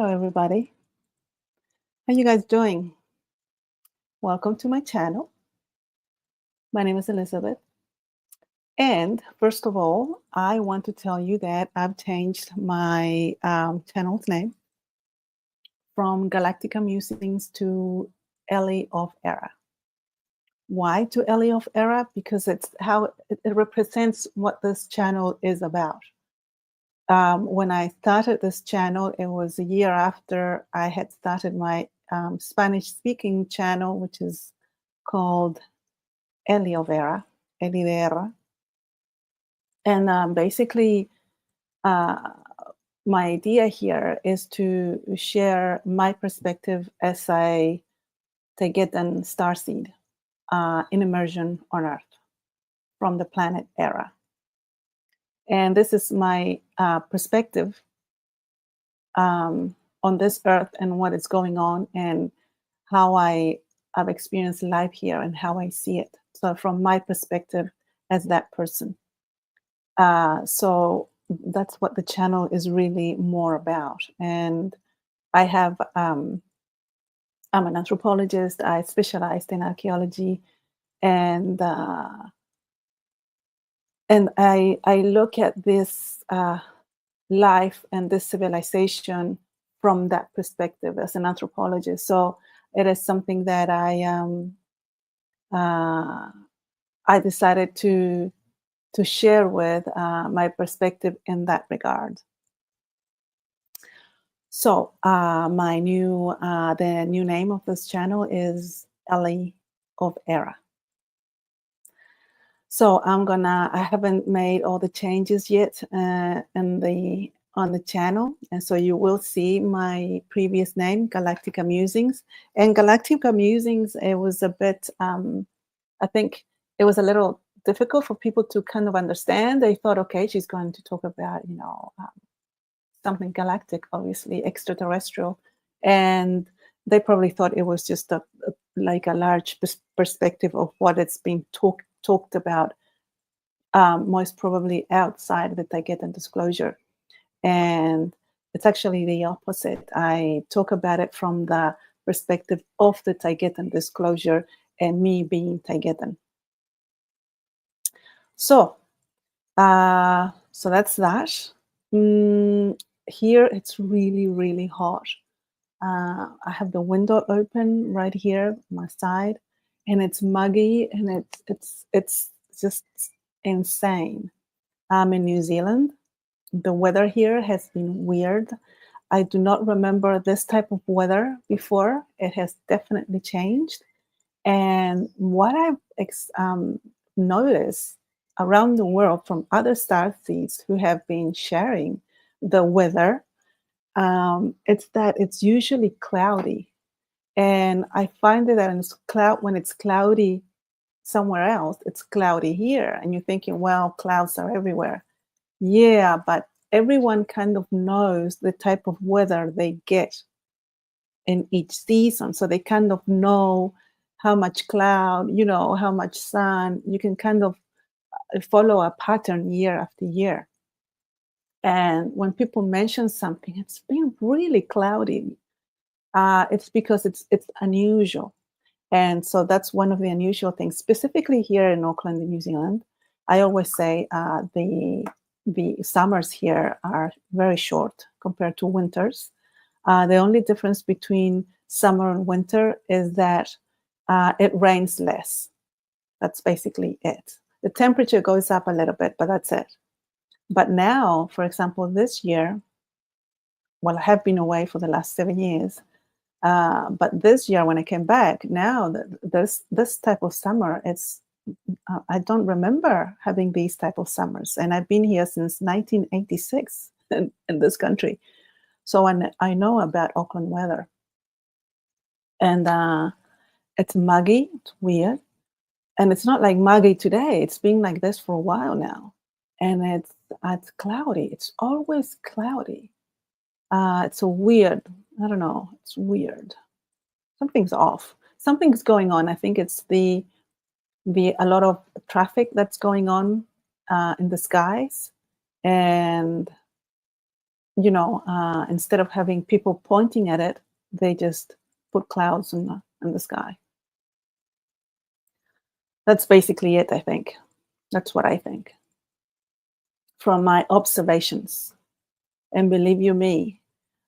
Hello, everybody. How you guys doing? Welcome to my channel. My name is Elizabeth. And first of all, I want to tell you that I've changed my channel's name from Galactica Musings to Ellie of Era. Why to Ellie of Era? Because it's how it represents what this channel is about. When I started this channel, it was a year after I had started my Spanish speaking channel, which is called Eliovera, Elivera. And basically, uh, my idea here is to share my perspective as a Tagetan starseed in immersion on Earth from the planet Era. And this is my perspective on this Earth and what is going on and how I've experienced life here and how I see it. So from my perspective as that person. So that's what the channel is really more about. And I have, I'm an anthropologist. I specialized in archaeology, and I look at this life and this civilization from that perspective as an anthropologist. So it is something that I decided to share with my perspective in that regard. So the new name of this channel is Ellie of Era. So I haven't made all the changes yet on the channel. And so you will see my previous name, Galactica Musings. And Galactica Musings, it was a bit, I think it was a little difficult for people to kind of understand. They thought, okay, she's going to talk about, something galactic, obviously extraterrestrial. And they probably thought it was just like a large perspective of what it's being talked about, most probably outside the Tagetan disclosure. And it's actually the opposite. I talk about it from the perspective of the Tagetan disclosure and me being Tagetan. So that's that. Here it's really, really hot. I have the window open right here, my side, and it's muggy and it's just insane. I'm in New Zealand. The weather here has been weird. I do not remember this type of weather before. It has definitely changed. And what I've noticed around the world from other starseeds who have been sharing the weather, it's that it's usually cloudy. And I find that when it's cloudy somewhere else, it's cloudy here. And you're thinking, well, clouds are everywhere. Yeah, but everyone kind of knows the type of weather they get in each season. So they kind of know how much cloud, how much sun. You can kind of follow a pattern year after year. And when people mention something, it's been really cloudy. It's because it's unusual. And so that's one of the unusual things, specifically here in Auckland, in New Zealand. I always say the summers here are very short compared to winters. The only difference between summer and winter is that it rains less. That's basically it. The temperature goes up a little bit, but that's it. But now, for example, this year, well, I have been away for the last 7 years. But this year, when I came back, now this type of summer, I don't remember having these type of summers, and I've been here since 1986 in this country, so I know about Auckland weather, and it's muggy, it's weird, and it's not like muggy today. It's been like this for a while now, and it's cloudy. It's always cloudy. It's a weird. I don't know. It's weird. Something's off. Something's going on. I think it's a lot of traffic that's going on in the skies, and instead of having people pointing at it, they just put clouds in the sky. That's basically it, I think. That's what I think from my observations. And believe you me,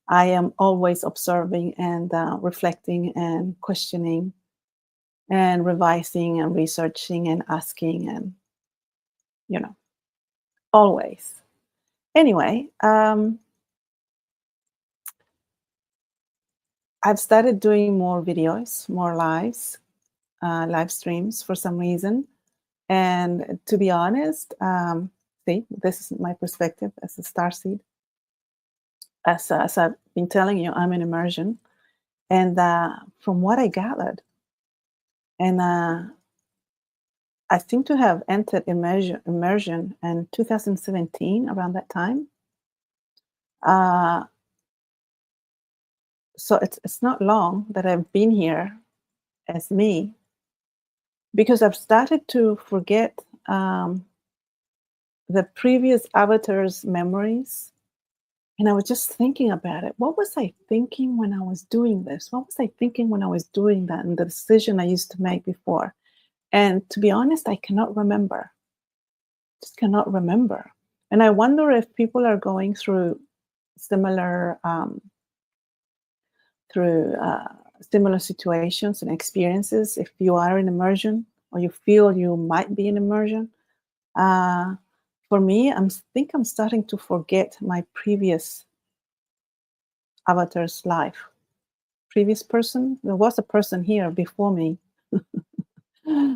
I am always observing and reflecting and questioning and revising and researching and asking and, you know, always. Anyway, I've started doing more videos, more live streams for some reason. And to be honest, see, this is my perspective as a starseed. As I've been telling you, I'm in immersion. And from what I gathered, and I seem to have entered immersion in 2017, around that time. Uh, so it's not long that I've been here as me, because I've started to forget the previous avatar's memories. And I was just thinking about it. What was I thinking when I was doing this? What was I thinking when I was doing that, and the decision I used to make before? And to be honest, I cannot remember. Just cannot remember. And I wonder if people are going through similar through similar situations and experiences. If you are in immersion, or you feel you might be in immersion, for me, think I'm starting to forget my previous avatar's life. Previous person, there was a person here before me.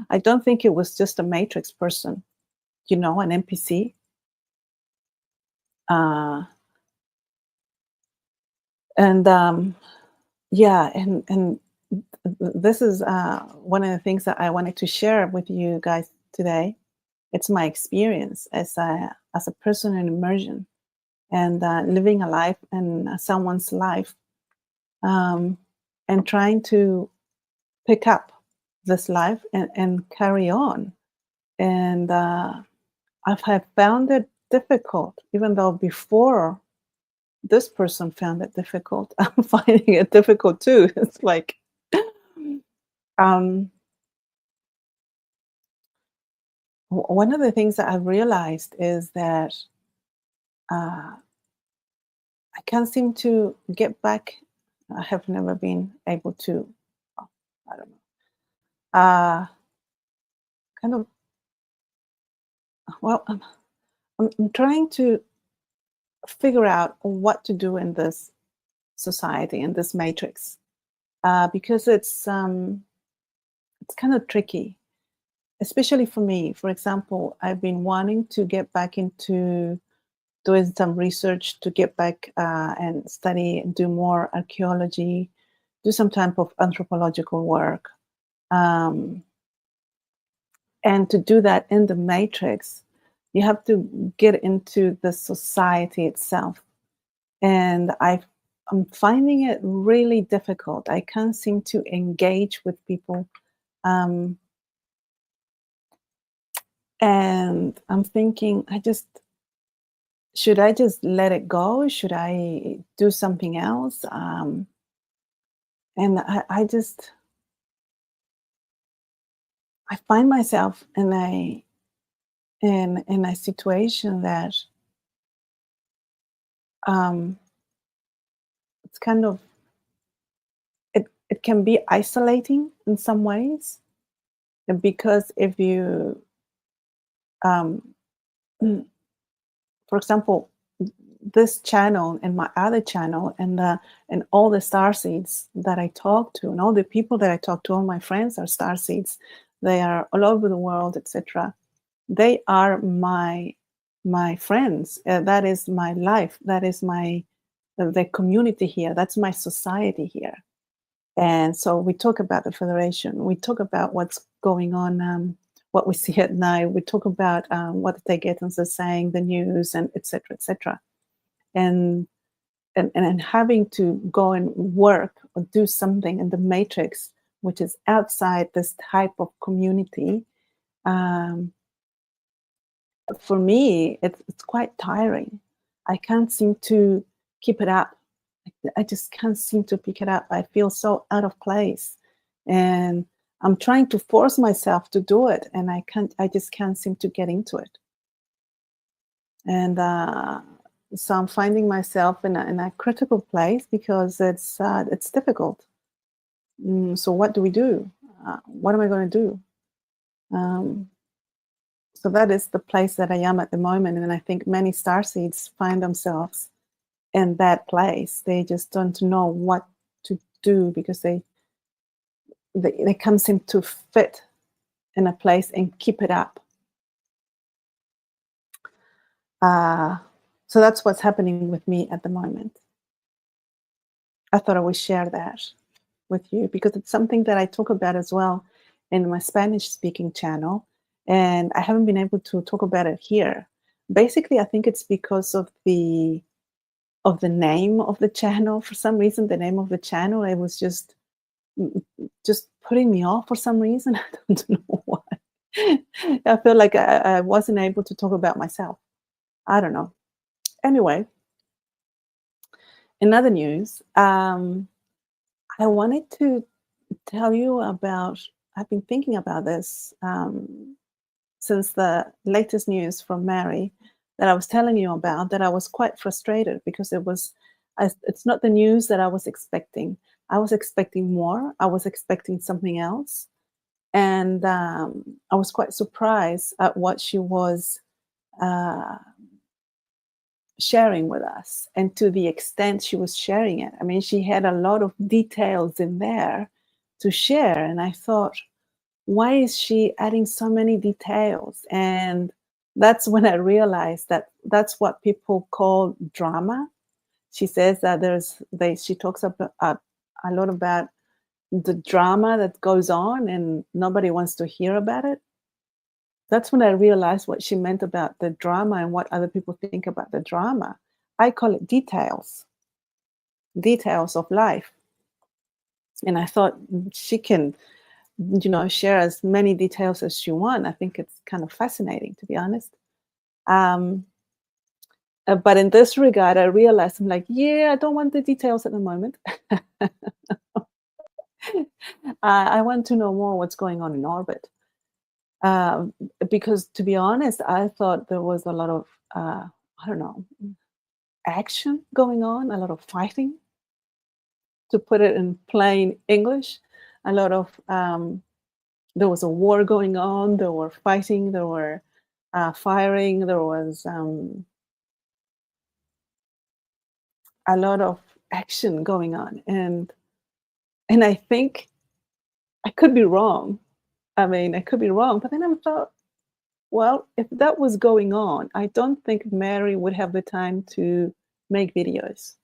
I don't think it was just a matrix person, an NPC. And yeah, and this is one of the things that I wanted to share with you guys today. It's my experience as a person in immersion, and living a life in someone's life, and trying to pick up this life and carry on. And I've found it difficult, even though before this person found it difficult. I'm finding it difficult too. It's like, um, one of the things that I've realized is that I can't seem to get back. I have never been able to, oh, I don't know, kind of, well, I'm trying to figure out what to do in this society, in this matrix, because it's kind of tricky, especially for me. For example, I've been wanting to get back into doing some research, to get back and study and do more archaeology, do some type of anthropological work. And to do that in the matrix, you have to get into the society itself. And I'm finding it really difficult. I can't seem to engage with people. And I'm thinking, should I just let it go? Should I do something else? And I find myself in a situation that it's kind of, it can be isolating in some ways, because if you um, for example, this channel and my other channel, and all the star seeds that I talk to, and all the people that I talk to, all my friends are star seeds. They are all over the world, etc. They are my friends. That is my life. That is the community here. That's my society here. And so we talk about the Federation. We talk about what's going on, what we see at night. We talk about what the Taygetians are saying, the news, and etc. etc. And having to go and work or do something in the matrix, which is outside this type of community, for me, it's quite tiring. I can't seem to keep it up. I just can't seem to pick it up. I feel so out of place. And I'm trying to force myself to do it, and I just can't seem to get into it. And so I'm finding myself in a critical place because it's difficult. So what do we do? What am I going to do? Um, so that is the place that I am at the moment, and I think many starseeds find themselves in that place. They just don't know what to do because they can't seem to fit in a place and keep it up. Uh, so that's what's happening with me at the moment. I thought I would share that with you because it's something that I talk about as well in my Spanish speaking channel. And I haven't been able to talk about it here. Basically, I think it's because of the name of the channel. For some reason, the name of the channel, it was just putting me off for some reason. I don't know why. I feel like I wasn't able to talk about myself. I don't know. Anyway, in other news, I wanted to tell you about, I've been thinking about this since the latest news from Mary that I was telling you about, that I was quite frustrated because it's not the news that I was expecting. I was expecting more. I was expecting something else. And I was quite surprised at what she was uh, sharing with us, and to the extent she was sharing it. I mean, she had a lot of details in there to share. And I thought, why is she adding so many details? And that's when I realized that that's what people call drama. She says that she talks about a lot about the drama that goes on and nobody wants to hear about it. That's when I realized what she meant about the drama and what other people think about the drama. I call it details of life. And I thought she can, share as many details as she wants. I think it's kind of fascinating, to be honest. But in this regard, I realized I'm like, yeah, I don't want the details at the moment. I want to know more what's going on in orbit. Because to be honest, I thought there was a lot of, I don't know, action going on, a lot of fighting, to put it in plain English. A lot of, there was a war going on, there were fighting, there were firing, there was a lot of action going on. And I think I could be wrong. I mean, I could be wrong, but then I thought, well, if that was going on, I don't think Mary would have the time to make videos,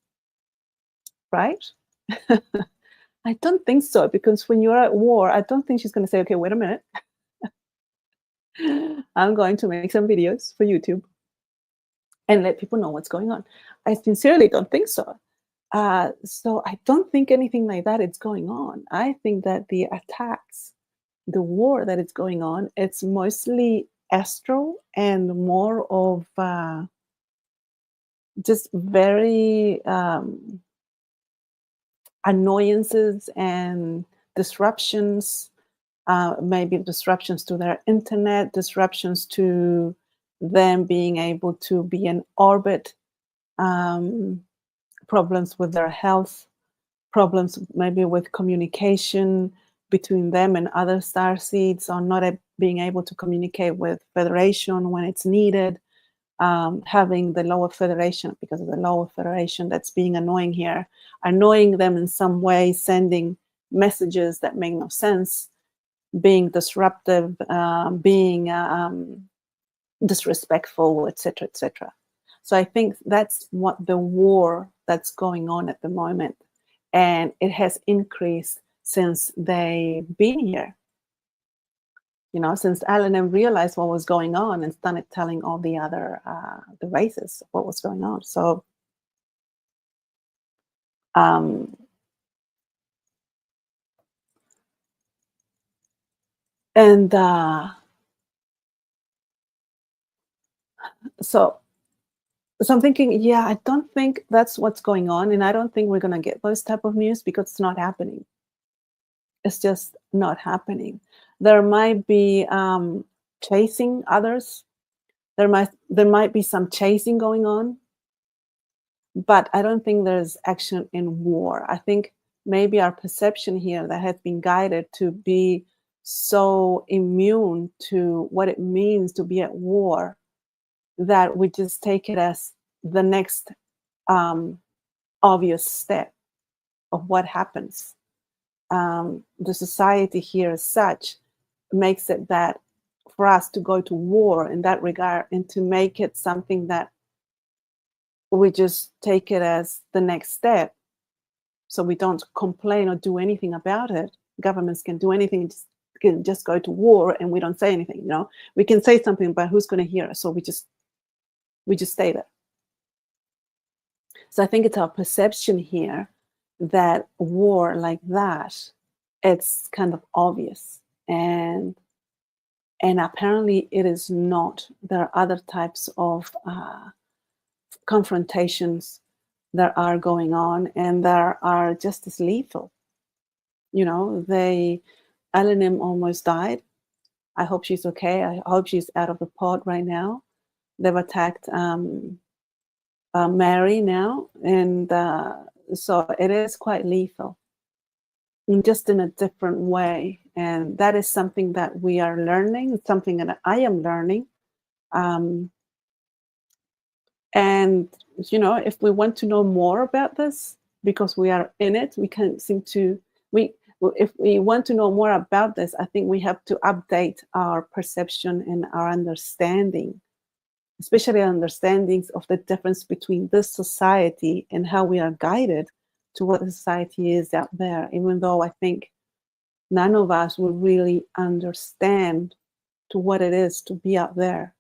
right? I don't think so, because when you're at war, I don't think she's going to say, okay, wait a minute. I'm going to make some videos for YouTube and let people know what's going on. I sincerely don't think so. So I don't think anything like that is going on. I think that the attacks, the war that is going on, it's mostly astral and more of just very annoyances and disruptions, maybe disruptions to their internet, disruptions to them being able to be in orbit, problems with their health, problems maybe with communication between them and other star seeds, or not being able to communicate with Federation when it's needed, having the lower Federation, because of the lower Federation that's being annoying here, annoying them in some way, sending messages that make no sense, being disruptive, being disrespectful, etc., etc. So I think that's what the war that's going on at the moment, and it has increased since they've been here. Since Alan realized what was going on and started telling all the other the races what was going on. So and so So I'm thinking, yeah, I don't think that's what's going on, and I don't think we're gonna get those type of news because it's not happening. It's just not happening. There might be chasing others. There might be some chasing going on, but I don't think there's action in war. I think maybe our perception here that has been guided to be so immune to what it means to be at war that we just take it as the next um, obvious step of what happens. The society here as such makes it that for us to go to war in that regard and to make it something that we just take it as the next step, so we don't complain or do anything about it. Governments can do anything, can just go to war and we don't say anything. We can say something, but who's going to hear us? So we just stay there. So I think it's our perception here that war like that, it's kind of obvious, and apparently it is not. There are other types of confrontations that are going on, and that are just as lethal. Eleanor almost died. I hope she's okay. I hope she's out of the pod right now. They've attacked Mary now, and so it is quite lethal, just in a different way. And that is something that we are learning, something that I am learning. And if we want to know more about this, because we are in it, we can't seem to. If we want to know more about this, I think we have to update our perception and our understanding, especially understandings of the difference between this society and how we are guided to what the society is out there, even though I think none of us will really understand to what it is to be out there.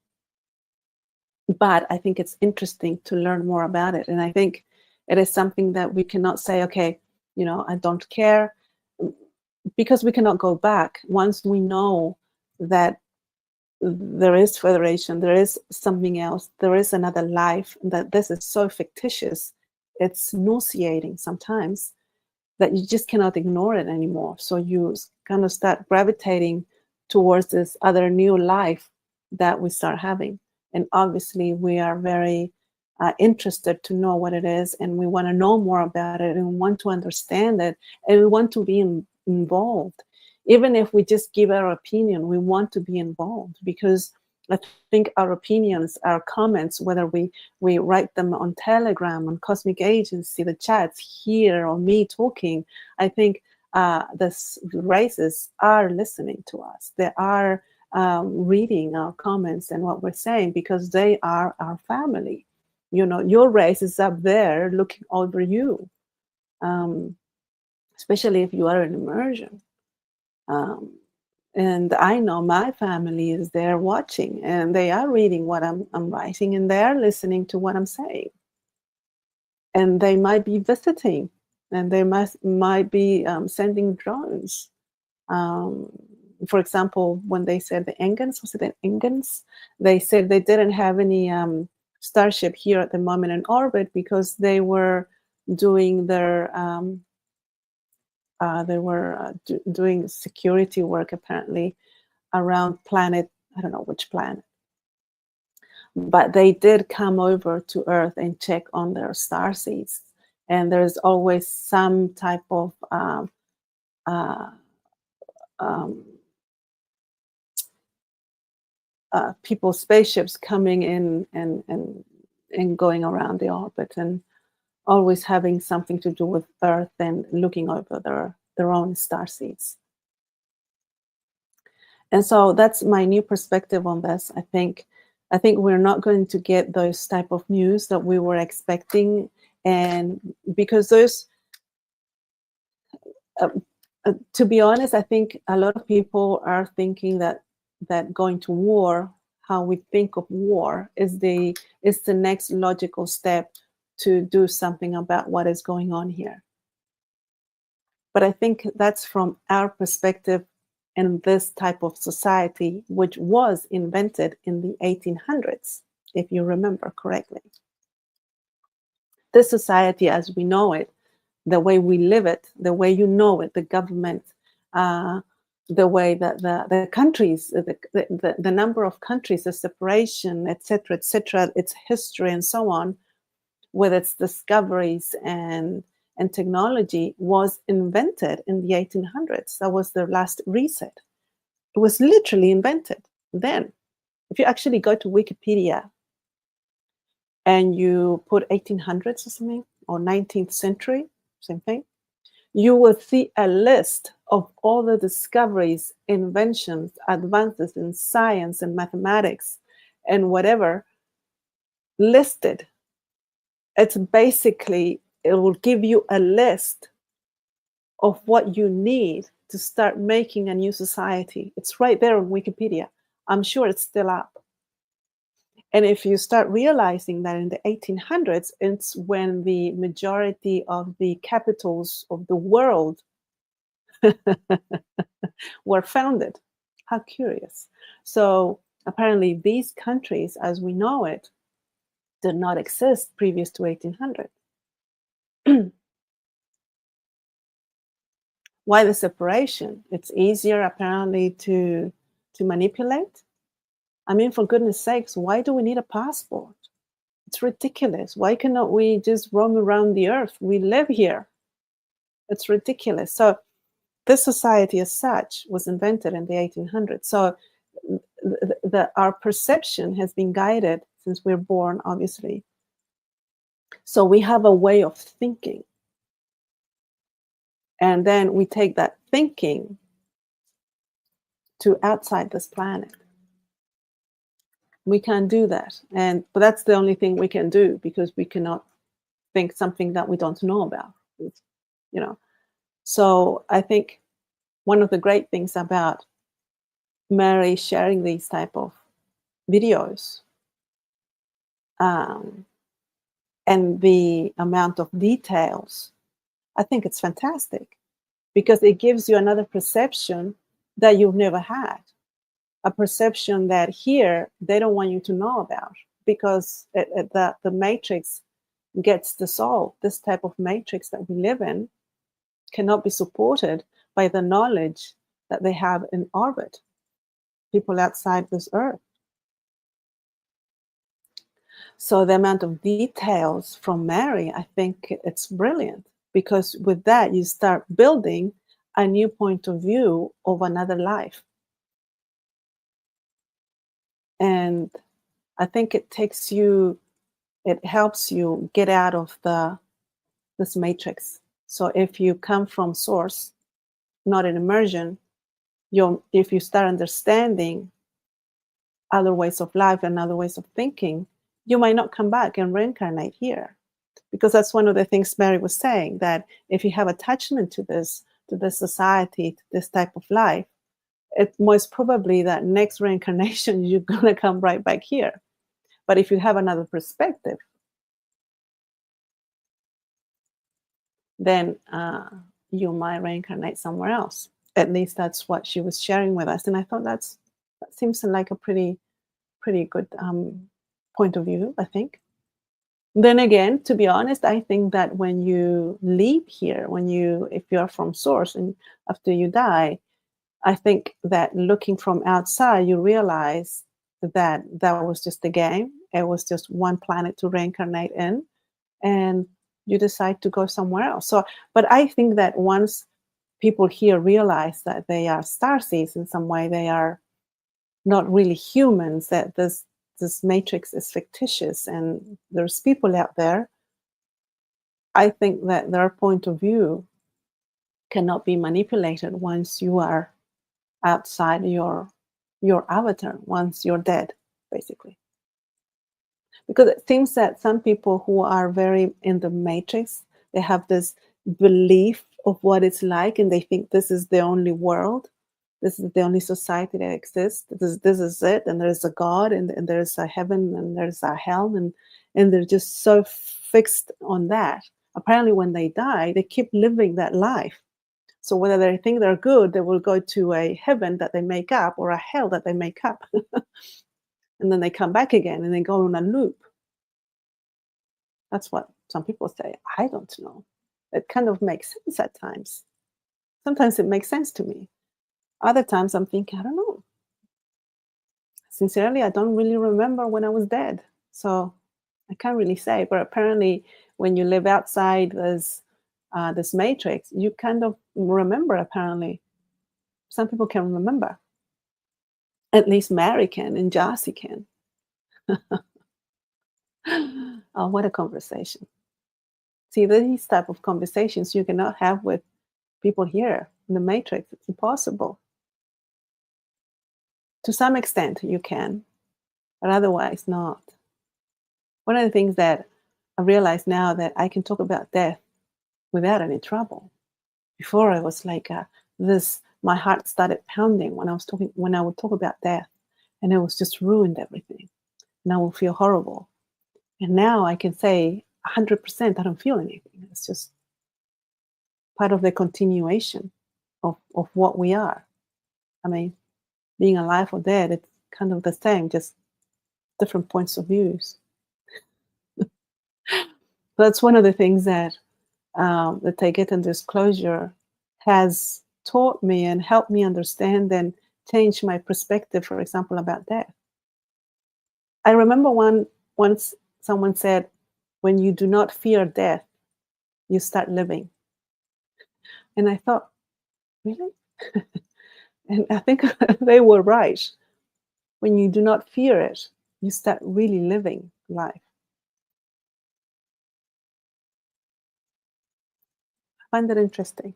But I think it's interesting to learn more about it. And I think it is something that we cannot say, okay, I don't care, because we cannot go back. Once we know that there is federation, there is something else, there is another life, that this is so fictitious, it's nauseating sometimes, that you just cannot ignore it anymore. So you kind of start gravitating towards this other new life that we start having. And obviously we are very interested to know what it is, and we want to know more about it, and we want to understand it, and we want to be involved. Even if we just give our opinion, we want to be involved, because I think our opinions, our comments, whether we write them on Telegram, on Cosmic Agency, the chats here, or me talking, I think the races are listening to us. They are reading our comments and what we're saying, because they are our family. Your race is up there looking over you, especially if you are in immersion. And I know my family is there watching, and they are reading what I'm writing, and they are listening to what I'm saying. And they might be visiting, and they might be sending drones. For example, when they said the Engans, was it the Engans? They said they didn't have any Starship here at the moment in orbit, because they were doing their doing security work, apparently, around planet, I don't know which planet. But they did come over to Earth and check on their star seeds. And there's always some type of people, spaceships coming in and going around the orbit, and always having something to do with Earth and looking over their own star seeds. And so that's my new perspective on this. I think we're not going to get those type of news that we were expecting, and because those, to be honest, I think a lot of people are thinking that going to war, how we think of war, is the next logical step to do something about what is going on here. But I think that's from our perspective in this type of society, which was invented in the 1800s, if you remember correctly. This society as we know it, the way we live it, the way you know it, the government, the way that the countries, the number of countries, the separation, etc., its history and so on, with its discoveries and technology, was invented in the 1800s. That was the last reset. It was literally invented then. If you actually go to Wikipedia and you put 1800s or something, or 19th century, same thing, you will see a list of all the discoveries, inventions, advances in science and mathematics and whatever listed. It's basically, it will give you a list of what you need to start making a new society. It's right there on Wikipedia. I'm sure it's still up. And if you start realizing that in the 1800s, it's when the majority of the capitals of the world were founded. How curious. So apparently these countries, as we know it, did not exist previous to 1800. Why the separation? It's easier apparently to manipulate. I mean, for goodness sakes, why do we need a passport? It's ridiculous. Why cannot we just roam around the earth? We live here. It's ridiculous. So this society as such was invented in the 1800s. So our perception has been guided since we're born, obviously. So we have a way of thinking. And then we take that thinking to outside this planet. We can't do that. But that's the only thing we can do, because we cannot think something that we don't know about. You know. So I think one of the great things about Mary sharing these type of videos, and the amount of details, I think it's fantastic, because it gives you another perception that you've never had, a perception that here they don't want you to know about, because the matrix gets dissolved. This type of matrix that we live in cannot be supported by the knowledge that they have in orbit, people outside this earth. So the amount of details from Mary, I think it's brilliant, because with that you start building a new point of view of another life. And I think it helps you get out of this matrix. So if you come from source, not in immersion, if you start understanding other ways of life and other ways of thinking, you might not come back and reincarnate here. Because that's one of the things Mary was saying, that if you have attachment to this society, to this type of life, it's most probably that next reincarnation you're going to come right back here. But if you have another perspective, then you might reincarnate somewhere else. At least that's what she was sharing with us. And I thought that seems like a pretty good point of view, I think. Then again, to be honest, I think that when you leave here, if you're from source and after you die, I think that looking from outside, you realize that was just a game. It was just one planet to reincarnate in, and you decide to go somewhere else. So, but I think that once people here realize that they are starseeds in some way, they are not really humans, that this matrix is fictitious and there's people out there, I think that their point of view cannot be manipulated once you are outside your avatar, once you're dead, basically. Because it seems that some people who are very in the matrix, they have this belief of what it's like, and they think this is the only world, this is the only society that exists, this is it, and there's a God, and there's a heaven, and there's a hell, and they're just so fixed on that. Apparently when they die, they keep living that life. So whether they think they're good, they will go to a heaven that they make up, or a hell that they make up. And then they come back again and they go on a loop. That's what Some people say, I don't know. It kind of makes sense at times. Sometimes it makes sense to me. Other times I'm thinking, I don't know. Sincerely, I don't really remember when I was dead. So I can't really say. But apparently, when you live outside this matrix, you kind of remember, apparently. Some people can remember. At least Mary can and Jossie can. Oh, what a conversation. See, these type of conversations you cannot have with people here in the matrix. It's impossible. To some extent, you can, but otherwise not. One of the things that I realize now that I can talk about death without any trouble. Before I was like my heart started pounding when I would talk about death, and it was just ruined everything, and I will feel horrible. And now I can say 100% I don't feel anything. It's just part of the continuation of what we are. I mean, being alive or dead, it's kind of the same, just different points of views. That's one of the things that the Tagetan disclosure has taught me and helped me understand and change my perspective, for example, about death. I remember once someone said, when you do not fear death, you start living. And I thought, really? And I think they were right. When you do not fear it, you start really living life. I find that interesting.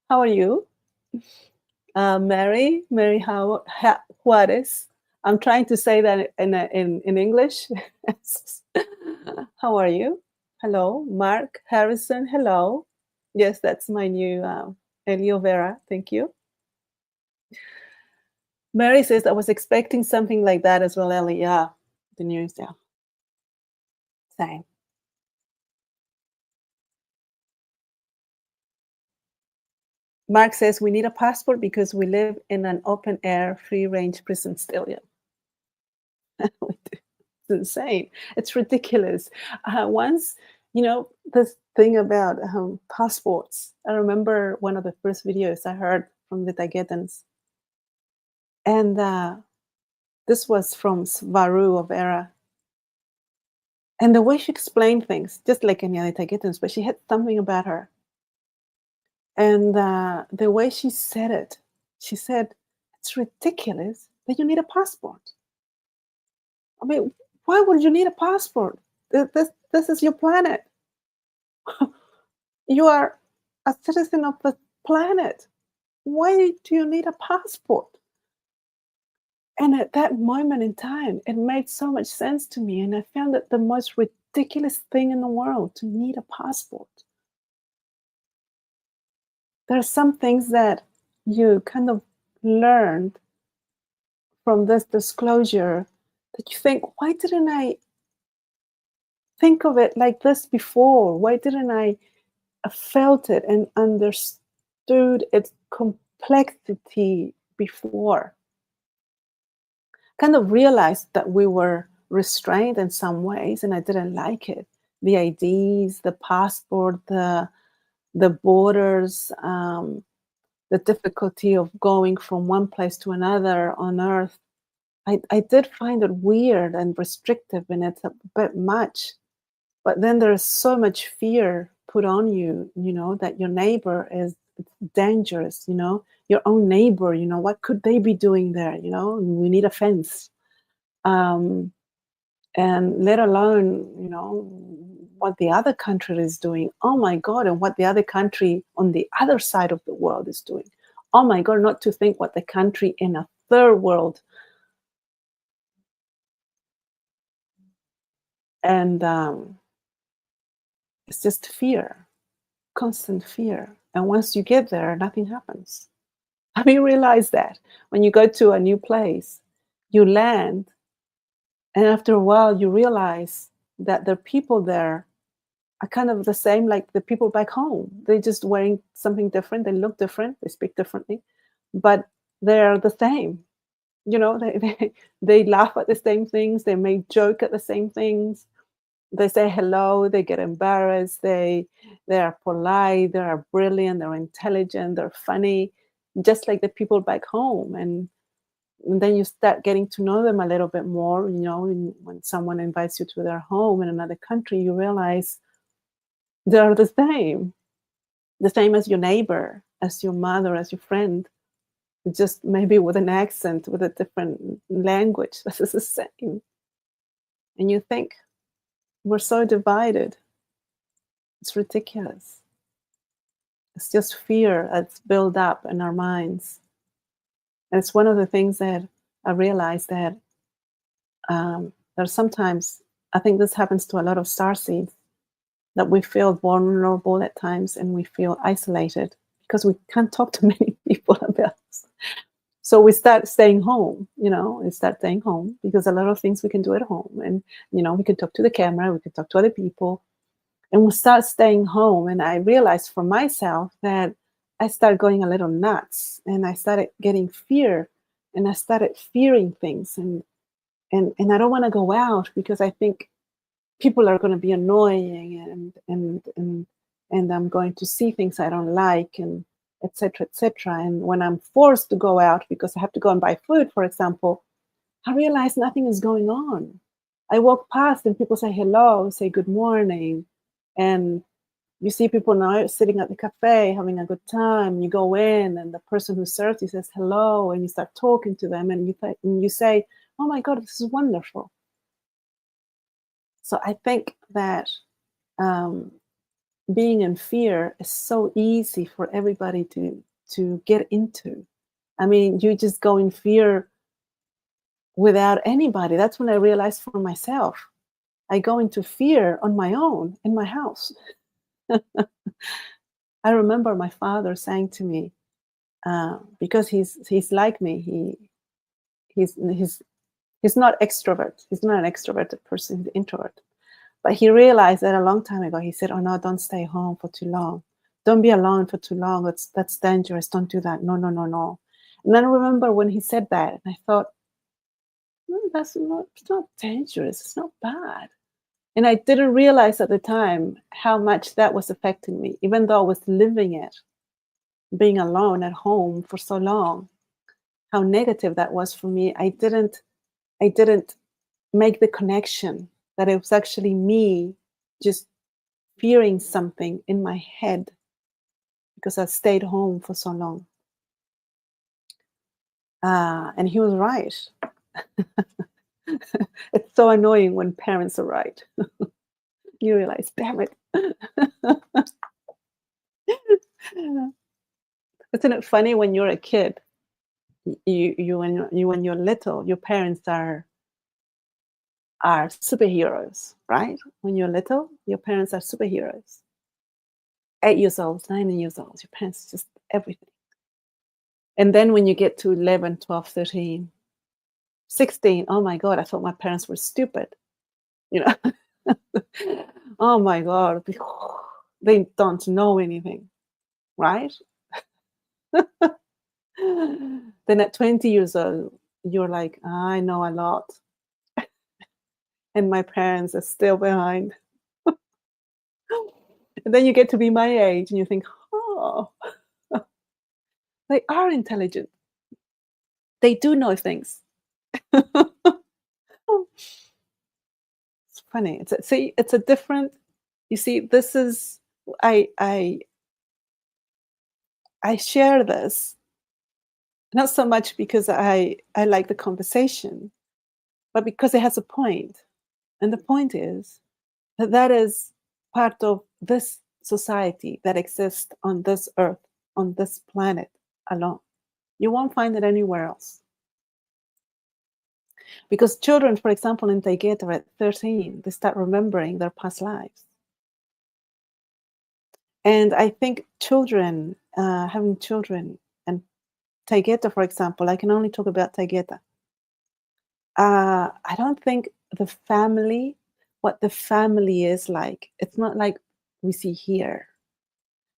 How are you? Mary Juarez. I'm trying to say that in English. How are you? Hello, Mark Harrison. Hello. Yes, that's my new Elio Vera. Thank you. Mary says, I was expecting something like that as well, Ellie. Yeah, the news. Yeah, same. Mark says we need a passport because we live in an open air, free range prison still. Yeah. It's insane. It's ridiculous. Once, this thing about passports. I remember one of the first videos I heard from the Tagetans. And this was from Svaru of Era. And the way she explained things, just like any other Tagetans, but she had something about her. And the way she said it, she said, it's ridiculous that you need a passport. I mean, why would you need a passport? This is your planet. You are a citizen of the planet. Why do you need a passport? And at that moment in time, it made so much sense to me. And I found it the most ridiculous thing in the world to need a passport. There are some things that you kind of learned from this disclosure that you think, why didn't I think of it like this before? Why didn't I felt it and understood its complexity before? Kind of realized that we were restrained in some ways, and I didn't like it. The IDs, the passport, the borders, the difficulty of going from one place to another on Earth. I did find it weird and restrictive, and it's a bit much. But then there's so much fear put on you, that your neighbor is dangerous, your own neighbor, what could they be doing there? We need a fence. And let alone, what the other country is doing. Oh my God, and what the other country on the other side of the world is doing. Oh my God, not to think what the country in a third world. And it's just fear, constant fear. And once you get there, nothing happens. Have you realized that when you go to a new place, you land, and after a while you realize that the people there are kind of the same like the people back home. They're just wearing something different. They look different. They speak differently, but they're the same. They laugh at the same things, they may joke at the same things, they say hello, they get embarrassed, they are polite, they are brilliant, they're intelligent, they're funny, just like the people back home. And then you start getting to know them a little bit more. When someone invites you to their home in another country, you realize they're the same as your neighbor, as your mother, as your friend, just maybe with an accent, with a different language. This is the same. And you think, we're so divided. It's ridiculous. It's just fear that's built up in our minds. And it's one of the things that I realized that there's sometimes, I think this happens to a lot of starseeds, that we feel vulnerable at times and we feel isolated because we can't talk to many people about us. So we start staying home, because a lot of things we can do at home. And, we can talk to the camera, we can talk to other people, and we start staying home. And I realized for myself that I started going a little nuts, and I started getting fear, and I started fearing things. And I don't want to go out because I think people are going to be annoying, and I'm going to see things I don't like, and etc. etc. And when I'm forced to go out because I have to go and buy food, for example, I realize nothing is going on. I walk past and people say hello, say good morning, and you see people now sitting at the cafe having a good time. You go in and the person who serves you says hello, and you start talking to them, and you say, oh my God, this is wonderful. So I think that being in fear is so easy for everybody to get into. I mean, you just go in fear without anybody. That's when I realized for myself. I go into fear on my own in my house. I remember my father saying to me, because he's like me, he's not extrovert. He's not an extroverted person. He's an introvert. But he realized that a long time ago. He said, "Oh no, don't stay home for too long. Don't be alone for too long. That's dangerous. Don't do that. No, no, no, no." And then I remember when he said that, and I thought, it's not dangerous. It's not bad. And I didn't realize at the time how much that was affecting me, even though I was living it, being alone at home for so long, how negative that was for me. I didn't make the connection that it was actually me just fearing something in my head because I stayed home for so long. And he was right. It's so annoying when parents are right. You realize, damn it. Isn't it funny when you're a kid? When you're little, your parents are superheroes, right? When you're little, your parents are superheroes. 8 years old, 9 years old, your parents just everything. And then when you get to 11, 12, 13, 16, oh my God, I thought my parents were stupid. Oh my God, they don't know anything, right? Then at 20 years old, you're like, I know a lot. And my parents are still behind. And then you get to be my age and you think, oh, they are intelligent. They do know things. It's funny. It's a different, you see, this is, I share this, not so much because I like the conversation, but because it has a point. And the point is that is part of this society that exists on this earth, on this planet alone. You won't find it anywhere else. Because children, for example, in Taygeta at 13, they start remembering their past lives. And I think children, having children, and Taygeta, for example, I can only talk about Taygeta. I don't think what the family is like, it's not like we see here.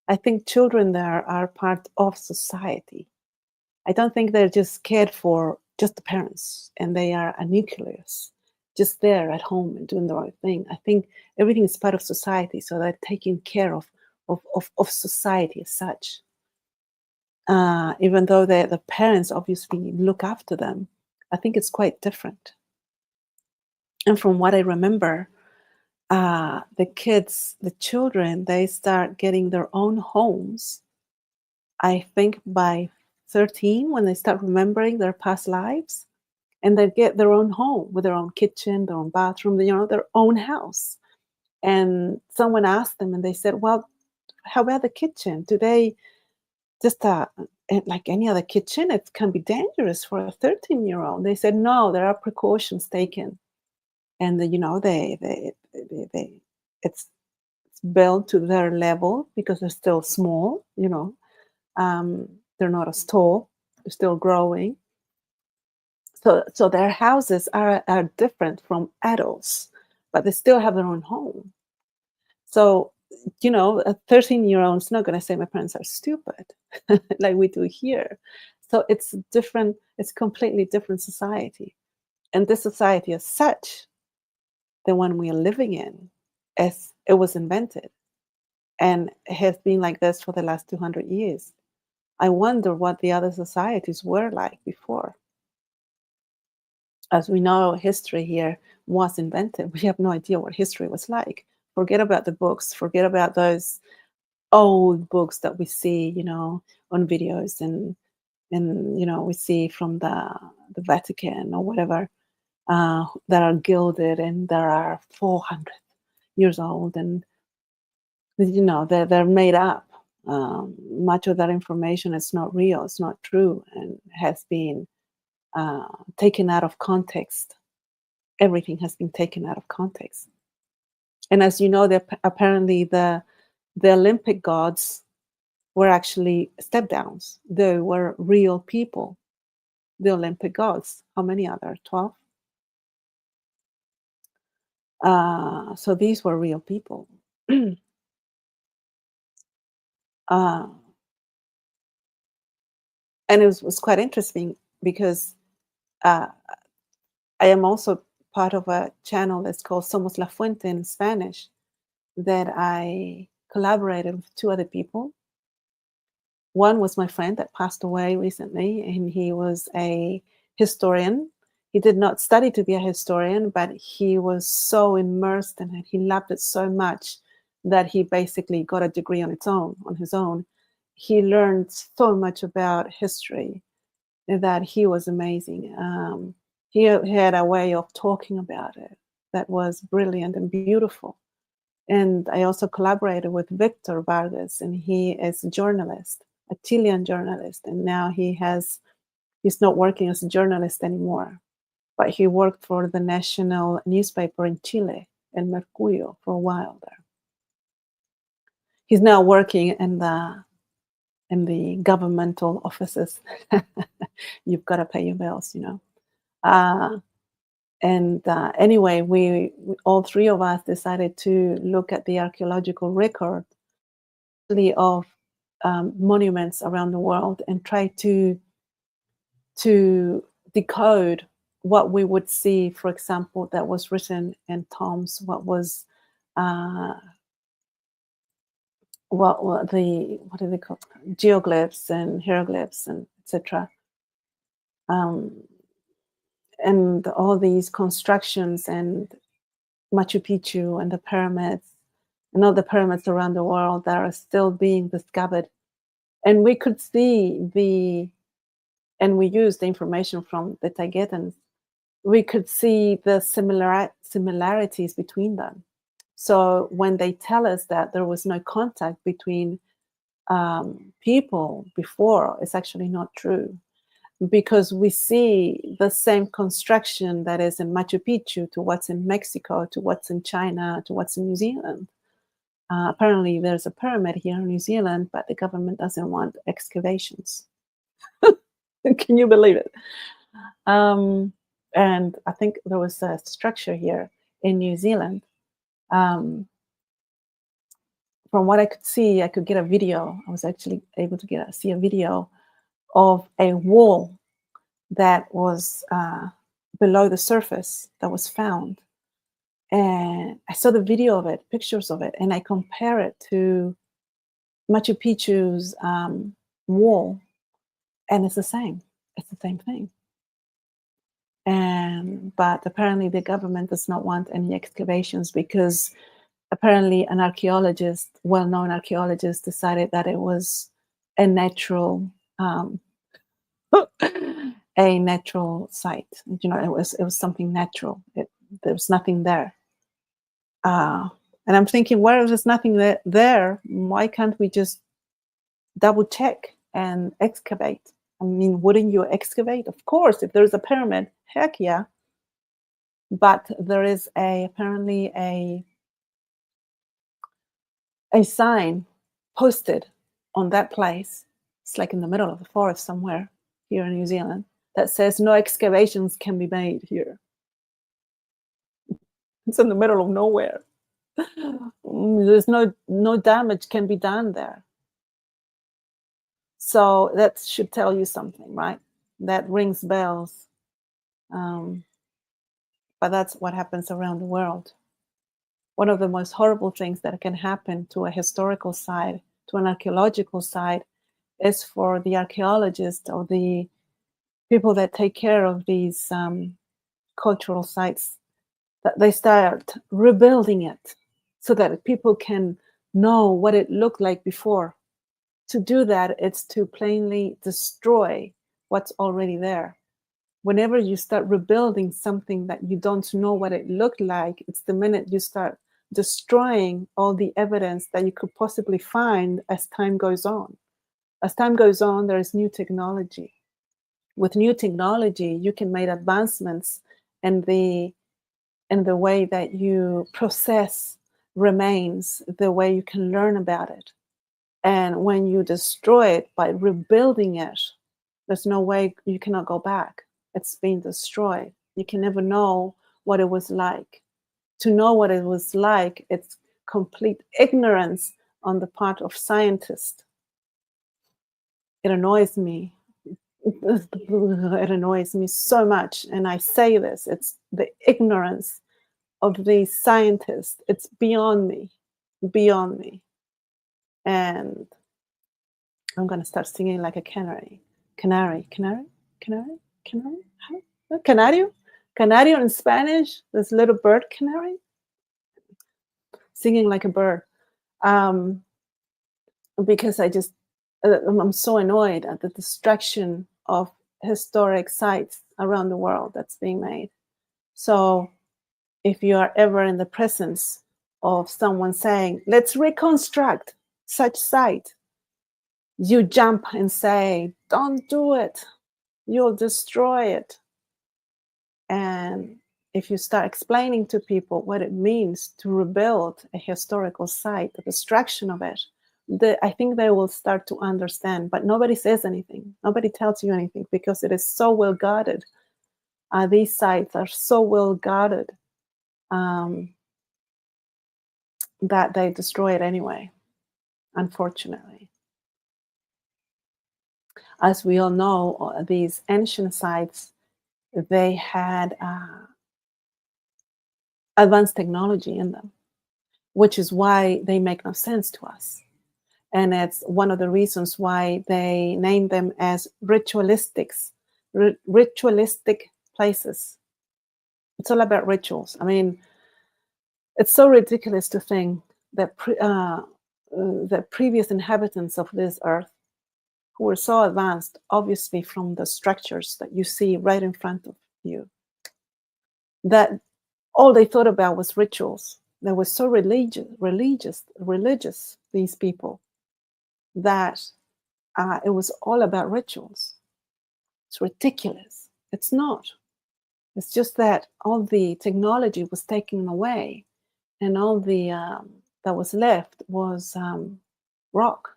I think children there are part of society. I don't think they're just cared for just the parents, and they are a nucleus, just there at home and doing the right thing. I think everything is part of society, so they're taking care of society as such. Even though the parents obviously look after them, I think it's quite different. And from what I remember, the children, they start getting their own homes, I think by 13, when they start remembering their past lives, and they get their own home with their own kitchen, their own bathroom, their own house. And someone asked them, and they said, "Well, how about the kitchen? Do they just like any other kitchen? It can be dangerous for a 13-year-old." They said, "No, there are precautions taken, and they it's built to their level because they're still small. They're not as tall. They're still growing. So their houses are different from adults, but they still have their own home. So, a 13-year-old is not going to say my parents are stupid like we do here. So it's different, it's completely different society. And this society as such, the one we are living in, as it was invented and has been like this for the last 200 years. I wonder what the other societies were like before. As we know, history here was invented. We have no idea what history was like. Forget about the books, forget about those old books that we see, on videos and we see from the Vatican or whatever, that are gilded and that are 400 years old, and they're made up. Much of that information is not real, it's not true, and has been taken out of context. Everything has been taken out of context. And as you know, apparently the Olympic gods were actually step downs. They were real people. The Olympic gods. How many are there? 12? So these were real people. uh, and it was quite interesting because uh, I am also part of a channel that's called Somos La Fuente in Spanish, that I collaborated with two other people. One was my friend that passed away recently, and he was a historian. He did not study to be a historian, but he was so immersed in it. He loved it so much that he basically got a degree on his own. He learned so much about history that he was amazing. He had a way of talking about it that was brilliant and beautiful. And I also collaborated with Victor Vargas, and he is a journalist, a Chilean journalist. And now he's not working as a journalist anymore, but he worked for the national newspaper in Chile, El Mercurio, for a while there. He's now working in the governmental offices. You've got to pay your bills, Anyway, we all three of us decided to look at the archaeological record of monuments around the world and try to decode what we would see, for example, that was written in tombs, what was what do they call geoglyphs and hieroglyphs and etc. And all these constructions and Machu Picchu and the pyramids and all the pyramids around the world that are still being discovered. And we could see and we used the information from the Taygetaans, we could see the similarities between them. So when they tell us that there was no contact between people before, it's actually not true, because we see the same construction that is in Machu Picchu to what's in Mexico, to what's in China, to what's in New Zealand. Apparently, there's a pyramid here in New Zealand, but the government doesn't want excavations. Can you believe it? And I think there was a structure here in New Zealand. From what I could see, I could get a video. I was actually able to see a video of a wall that was below the surface that was found. And I saw the video of it, pictures of it, and I compare it to Machu Picchu's wall, and it's the same. It's the same thing. And but apparently the government does not want any excavations because apparently an archaeologist, well-known archaeologist, decided that it was a natural a natural site. You know, it was something natural. There was nothing there. And I'm thinking, well, if there's nothing there, why can't we just double check and excavate? I mean, wouldn't you excavate? Of course, if there's a pyramid, heck yeah. But there is apparently a sign posted on that place. It's like in the middle of the forest somewhere here in New Zealand that says no excavations can be made here. It's in the middle of nowhere. There's no damage can be done there. So that should tell you something, right? That rings bells. But that's what happens around the world. One of the most horrible things that can happen to a historical site, to an archaeological site, is for the archaeologists or the people that take care of these cultural sites, that they start rebuilding it so that people can know what it looked like before. To do that, it's to plainly destroy what's already there. Whenever you start rebuilding something that you don't know what it looked like, it's the minute you start destroying all the evidence that you could possibly find as time goes on. As time goes on, there is new technology. With new technology, you can make advancements in the way that you process remains, the way you can learn about it. And when you destroy it by rebuilding it, there's no way, you cannot go back. It's been destroyed. You can never know what it was like. To know what it was like, it's complete ignorance on the part of scientists. It annoys me. It annoys me so much. And I say this, it's the ignorance of these scientists. It's beyond me, beyond me. And I'm going to start singing like a canary. Canary, canary, canary, canary. Canario? Canario in Spanish, this little bird canary. Singing like a bird. Because I'm so annoyed at the destruction of historic sites around the world that's being made. So if you are ever in the presence of someone saying, let's reconstruct such site, you jump and say, don't do it. You'll destroy it. And if you start explaining to people what it means to rebuild a historical site, the destruction of it, I think they will start to understand. But nobody says anything. Nobody tells you anything because it is so well guarded. These sites are so well guarded that they destroy it anyway, unfortunately. As we all know, these ancient sites, they had advanced technology in them, which is why they make no sense to us. And it's one of the reasons why they name them as ritualistic places. It's all about rituals. I mean, it's so ridiculous to think that the previous inhabitants of this earth, who were so advanced, obviously from the structures that you see right in front of you, that all they thought about was rituals. They were so religious, these people, that it was all about rituals. It's ridiculous. It's not. It's just that all the technology was taken away, and all the that was left was rock.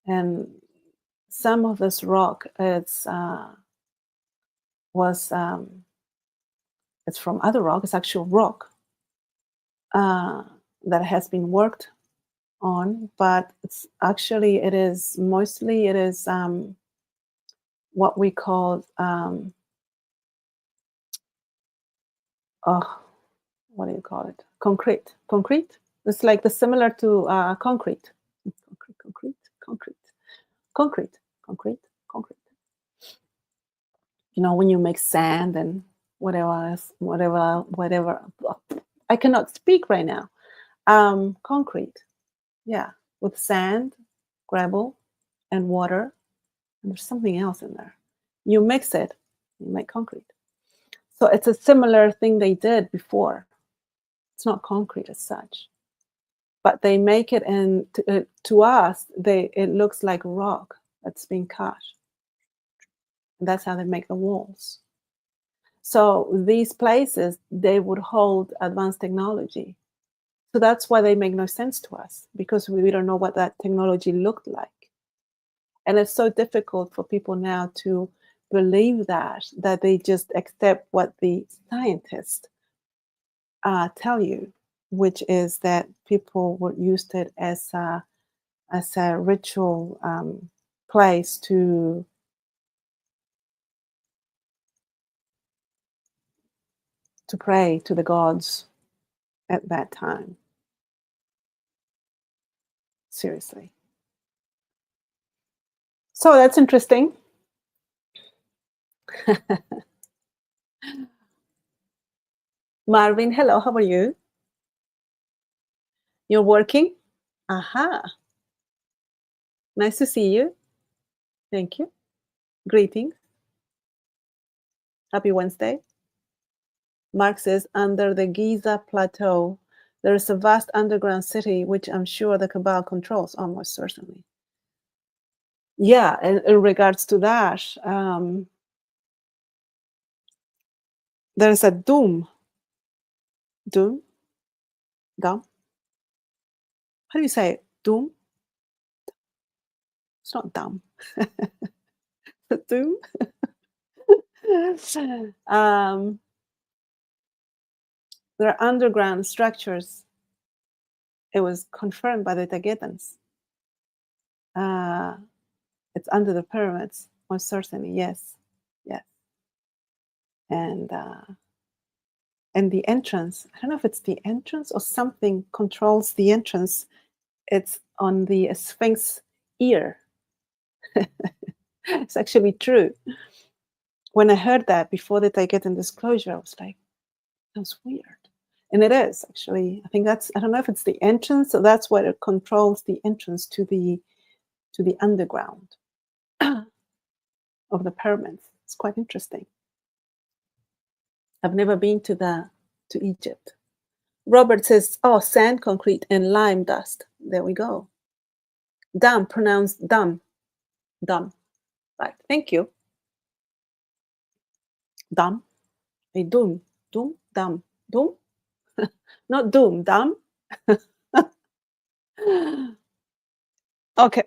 And some of this rock, it's from other rock. It's actual rock that has been worked on, but it is what we call what do you call it? Concrete. Concrete. It's like the similar to concrete. Concrete. Concrete. Concrete. Concrete. Concrete. Concrete. You know, when you make sand and whatever else, whatever. I cannot speak right now. Concrete. Yeah, with sand, gravel, and water. And there's something else in there. You mix it, you make concrete. So it's a similar thing they did before. It's not concrete as such, but they make it, and to us, it looks like rock that's being cut. And that's how they make the walls. So these places, they would hold advanced technology. So that's why they make no sense to us, because we don't know what that technology looked like. And it's so difficult for people now to believe that they just accept what the scientists tell you, which is that people would use it as a ritual place to pray to the gods at that time. Seriously. So that's interesting. Marvin, hello, how are you? You're working? Aha. Nice to see you. Thank you. Greetings. Happy Wednesday. Mark says, under the Giza Plateau, there is a vast underground city, which I'm sure the Cabal controls, almost certainly. Yeah, in regards to that, there's a Doom. Doom? How do you say it? Doom? It's not dumb. Doom? There are underground structures. It was confirmed by the Tagetans. It's under the pyramids, most certainly, yes. Yes. And the entrance, I don't know if it's the entrance or something controls the entrance. It's on the Sphinx ear. It's actually true. When I heard that before the Tagetan disclosure, I was like, that's weird. And it is actually. I think that's, I don't know if it's the entrance, so that's what it controls the entrance to the underground of the pyramids. It's quite interesting. I've never been to Egypt. Robert says, oh, sand, concrete, and lime dust. There we go. Dumb, pronounced dumb. Dumb. Right. Thank you. Dumb. A doom. Doom. Dumb. Doom. Not doom. Dumb. Okay.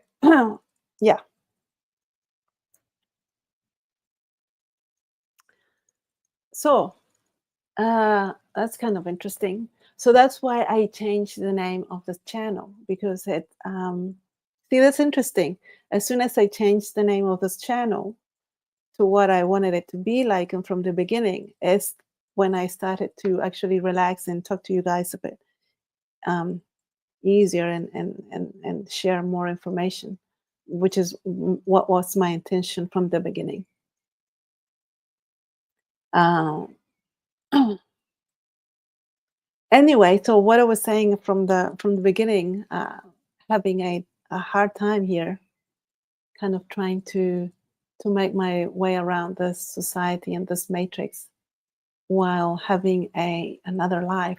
Yeah. So that's kind of interesting. So that's why I changed the name of the channel, because it see, that's interesting. As soon as I changed the name of this channel to what I wanted it to be like, and from the beginning, is when I started to actually relax and talk to you guys a bit easier and share more information, which is what was my intention from the beginning. Anyway, so what I was saying from the beginning, having a hard time here, kind of trying to make my way around this society and this matrix while having another life.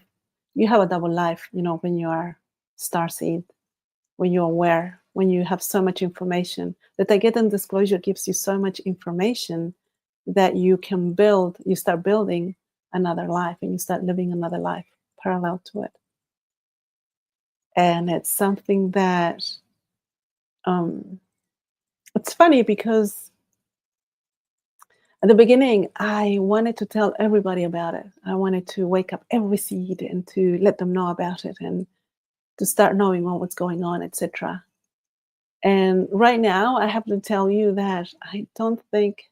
You have a double life, you know, when you are starseed, when you're aware, when you have so much information. The Tagetan disclosure gives you so much information that you can you start building another life, and you start living another life parallel to it. And it's something that it's funny, because at the beginning, I wanted to tell everybody about it. I wanted to wake up every seed and to let them know about it, and to start knowing what was going on, etc. And right now, I have to tell you that I don't think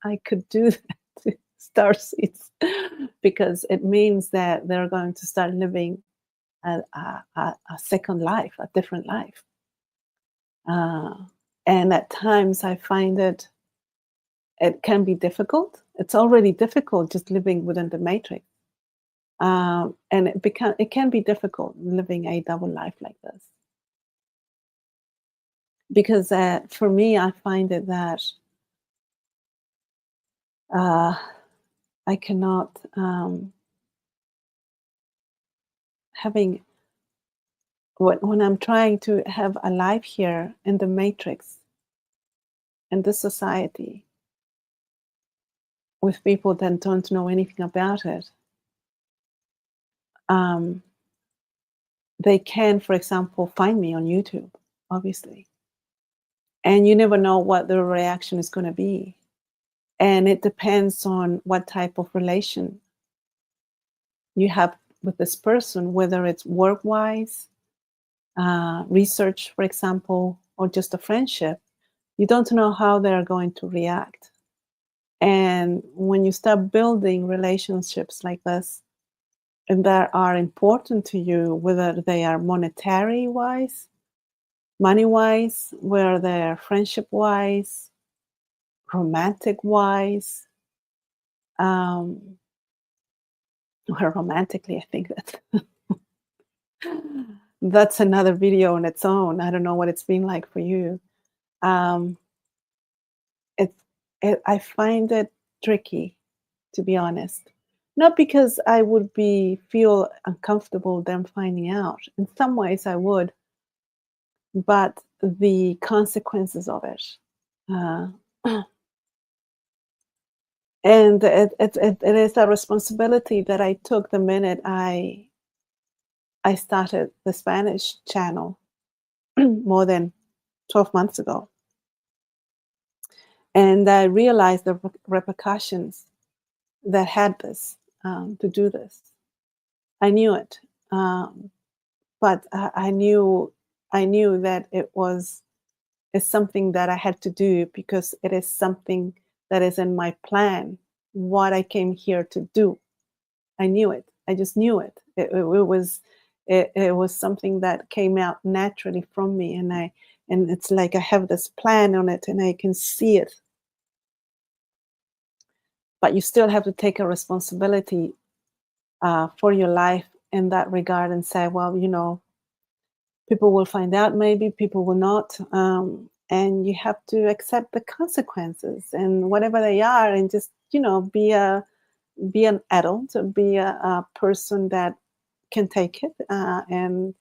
I could do that to star seeds because it means that they're going to start living a second life, a different life. Uh, and at times, I find it can be difficult. It's already difficult just living within the matrix, and it can be difficult living a double life like this because for me, I find it that uh, I cannot having when I'm trying to have a life here in the matrix in this society with people that don't know anything about it. Um, they can, for example, find me on YouTube, obviously, and you never know what the reaction is going to be, and it depends on what type of relation you have with this person, whether it's work wise, research, for example, or just a friendship. You don't know how they're going to react. And when you start building relationships like this, and that are important to you, whether they are monetary wise, money wise, whether they're friendship wise, romantic wise, um, or romantically, I think that's another video on its own. I don't know what it's been like for you. Um, it, I find it tricky, to be honest. Not because I would be feel uncomfortable them finding out. In some ways, I would, but the consequences of it. Uh, and it is a responsibility that I took the minute I started the Spanish channel more than 12 months ago. And I realized the repercussions that had this to do this. I knew it, but I knew that it's something that I had to do because it is something that is in my plan. What I came here to do, I knew it. I just knew it. It was something that came out naturally from me, and it's like I have this plan on it, and I can see it. But you still have to take a responsibility for your life in that regard and say, well, people will find out, maybe people will not, and you have to accept the consequences and whatever they are, and just be an adult, be a person that can take it and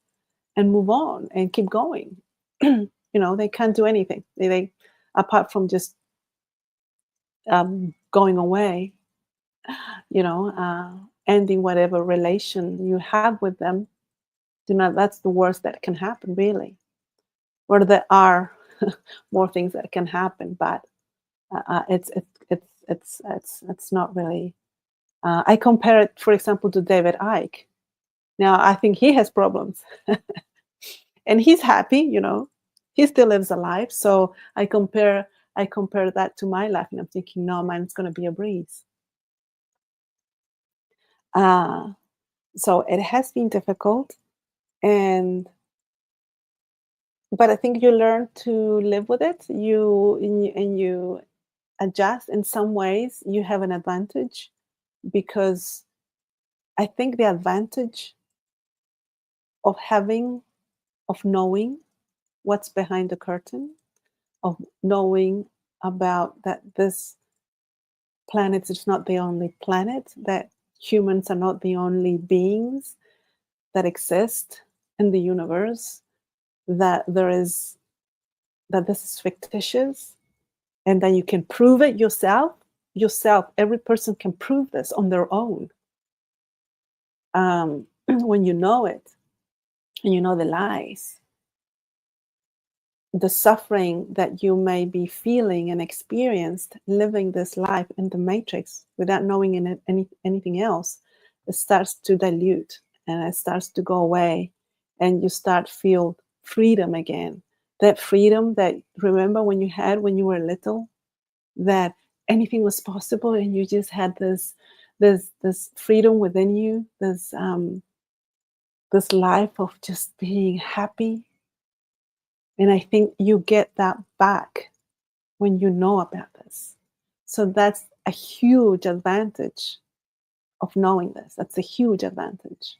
move on and keep going. They can't do anything. They apart from just going away. Ending whatever relation you have with them. That's the worst that can happen, really. Or there are more things that can happen, but it's not really. I compare it, for example, to David Icke. Now, I think he has problems, and he's happy. He still lives a life. So I compare that to my life, and I'm thinking, no, mine's going to be a breeze. So it has been difficult, and but I think you learn to live with it. You adjust. In some ways, you have an advantage because I think the advantage of knowing what's behind the curtain, of knowing about that this planet is not the only planet, that humans are not the only beings that exist in the universe, that this is fictitious, and that you can prove it yourself. Every person can prove this on their own. When you know it, and you know the lies, the suffering that you may be feeling and experienced living this life in the matrix without knowing anything else, it starts to dilute and it starts to go away, and you start feel freedom again. that freedom that remember when you had when you were little, that anything was possible and you just had this freedom within you, this life of just being happy. And I think you get that back when you know about this. So that's a huge advantage of knowing this. That's a huge advantage.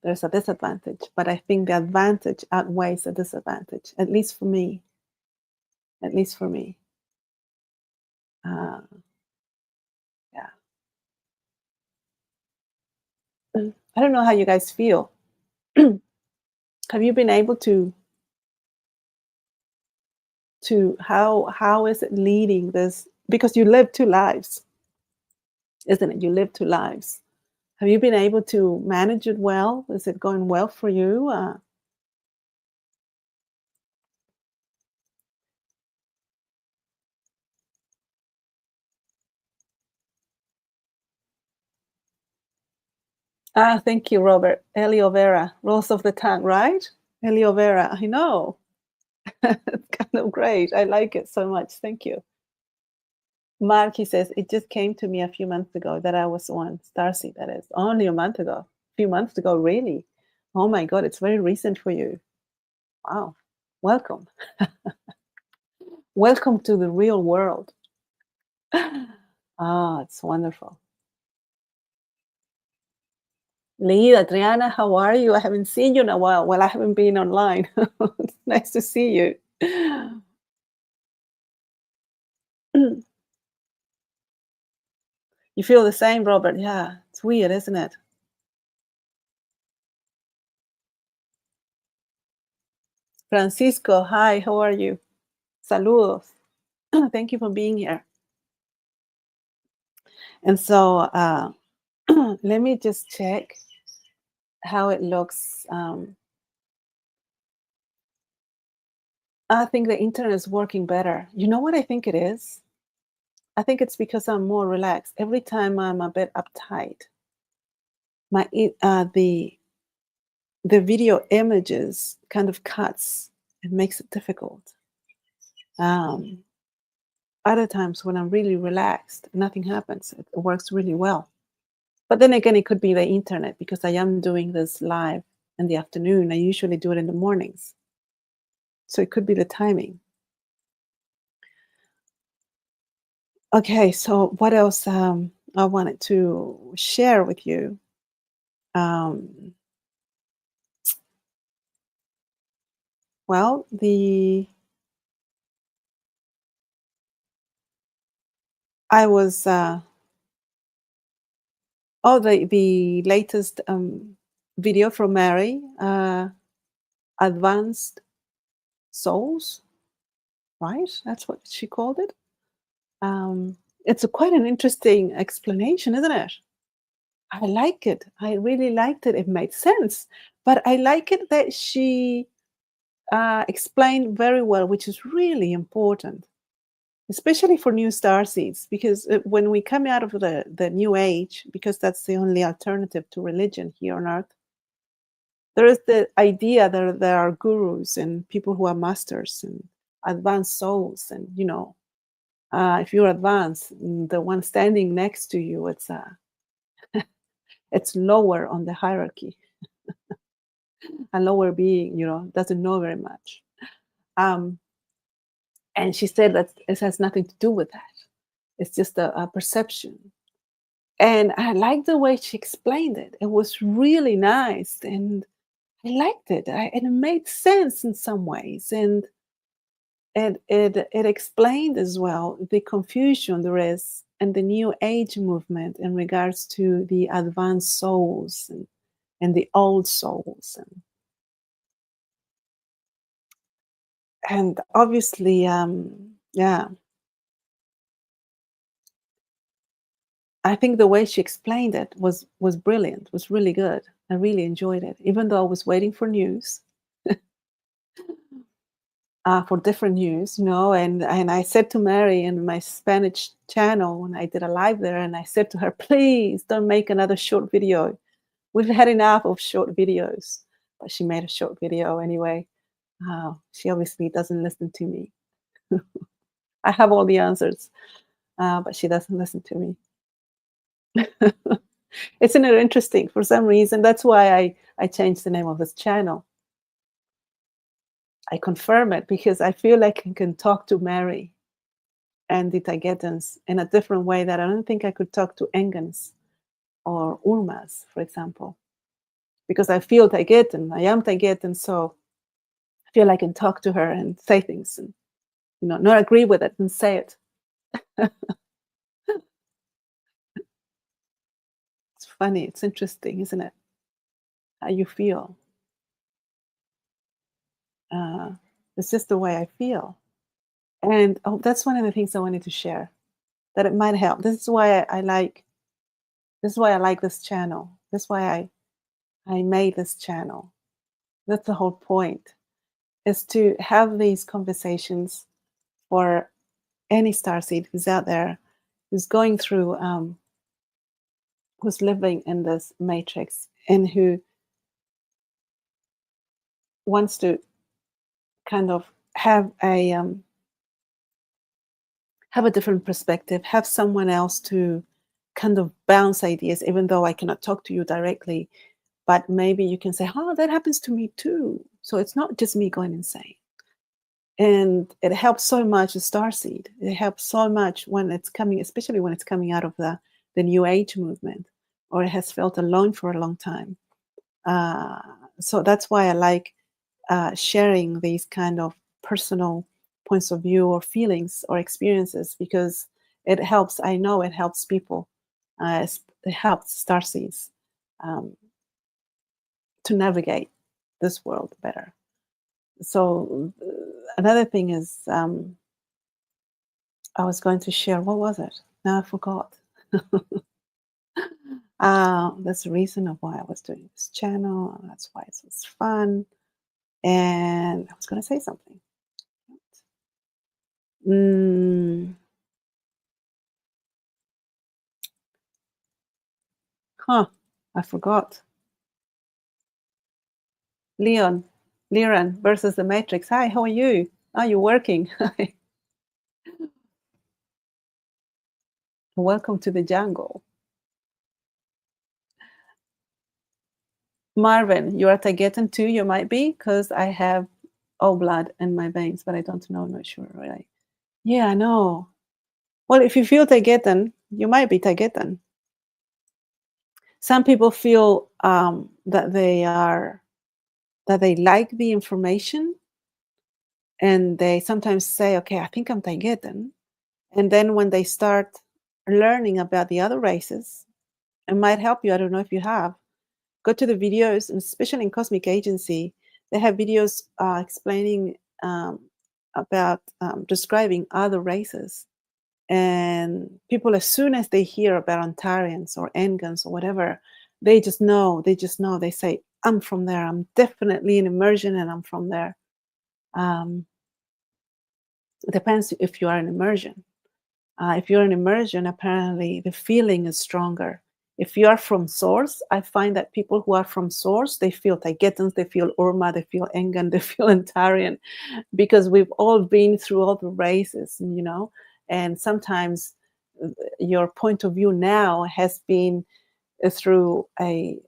There's a disadvantage, but I think the advantage outweighs the disadvantage, at least for me. At least for me. Uh, yeah. I don't know how you guys feel. Have you been able to how is it leading this? Because you live two lives, isn't it? You live two lives. Have you been able to manage it well? Is it going well for you? Thank you, Robert. Elio Vera, Rose of the Tongue, right? Elio Vera, I know. It's kind of great. I like it so much. Thank you. Mark, he says, it just came to me a few months ago that I was one. Starseed, that is. Only a month ago. A few months ago, really. Oh my God, it's very recent for you. Wow. Welcome. Welcome to the real world. It's wonderful. Leah, Adriana, how are you? I haven't seen you in a while. Well, I haven't been online. It's nice to see you. You feel the same, Robert? Yeah, it's weird, isn't it? Francisco, hi, how are you? Saludos. Thank you for being here. And so let me just check how it looks. I think the internet is working better. You know what I think it is? I think it's because I'm more relaxed. Every time I'm a bit uptight, the video images kind of cuts. It makes it difficult. Um, Other times when I'm really relaxed, nothing happens. It works really well. But then again, it could be the internet because I am doing this live in the afternoon. I usually do it in the mornings. So it could be the timing. Okay, so what else I wanted to share with you? Um, well, I was the latest video from Mary, Advanced Souls, right? That's what she called it. It's quite an interesting explanation, isn't it? I like it. I really liked it. It made sense. But I like it that she explained very well, which is really important, especially for new star seeds, because when we come out of the new age, because that's the only alternative to religion here on earth, there is the idea that there are gurus and people who are masters and advanced souls, and if you're advanced, the one standing next to you, it's lower on the hierarchy, a lower being, doesn't know very much. And she said that it has nothing to do with that. It's just a perception. And I liked the way she explained it. It was really nice, and I liked it. And it made sense in some ways, and it explained as well the confusion there is in the New Age movement in regards to the advanced souls and the old souls, and obviously, yeah. I think the way she explained it was brilliant, was really good. I really enjoyed it, even though I was waiting for news, for different news, And I said to Mary in my Spanish channel when I did a live there, and I said to her, please don't make another short video. We've had enough of short videos. But she made a short video anyway. She obviously doesn't listen to me. I have all the answers, but she doesn't listen to me. Isn't it interesting? For some reason, that's why I changed the name of this channel. I confirm it because I feel like I can talk to Mary and the Taigetans in a different way that I don't think I could talk to Engans or Urmas, for example, because I feel Taigetan. I am Taigetan, so I feel I can talk to her and say things and not agree with it and say it. It's funny. It's interesting, isn't it? How you feel. Uh, it's just the way I feel. And oh, that's one of the things I wanted to share that it might help. This is why I like. This is why I like this channel. This is why I made this channel. That's the whole point. Is to have these conversations for any starseed who's out there, who's going through, who's living in this matrix, and who wants to kind of have a different perspective, have someone else to kind of bounce ideas, even though I cannot talk to you directly, but maybe you can say, oh, that happens to me too. So it's not just me going insane. And it helps so much the starseed. It helps so much when it's coming, especially when it's coming out of the New Age movement, or it has felt alone for a long time. Uh, so that's why I like sharing these kind of personal points of view or feelings or experiences, because it helps. I know it helps people. It helps starseeds um, to navigate this world better. So another thing is, I was going to share. What was it? Now I forgot. That's the reason of why I was doing this channel. That's why it was fun. And I was going to say something. Mm, I forgot. Leon, Liran versus the Matrix. Hi, how are you? Are you working? Welcome to the jungle. Marvin, you're a Tagetan too? You might be, because I have all blood in my veins, but I don't know. I'm not sure, really. Yeah, I know. Well, if you feel Tagetan, you might be Tagetan. Some people feel that they like the information, and they sometimes say, okay, I think I'm Tagetan. And then when they start learning about the other races, it might help you. I don't know if you have. Go to the videos, and especially in Cosmic Agency, they have videos explaining about describing other races. And people, as soon as they hear about Ontarians or Engans or whatever, they just know. They say, I'm from there. I'm definitely an immersion, and I'm from there. It depends if you are an immersion. If you're an immersion, apparently the feeling is stronger. If you are from source, I find that people who are from source, they feel Taigetans, they feel Urma, they feel Engan, they feel Antarian, because we've all been through all the races, and sometimes your point of view now has been through a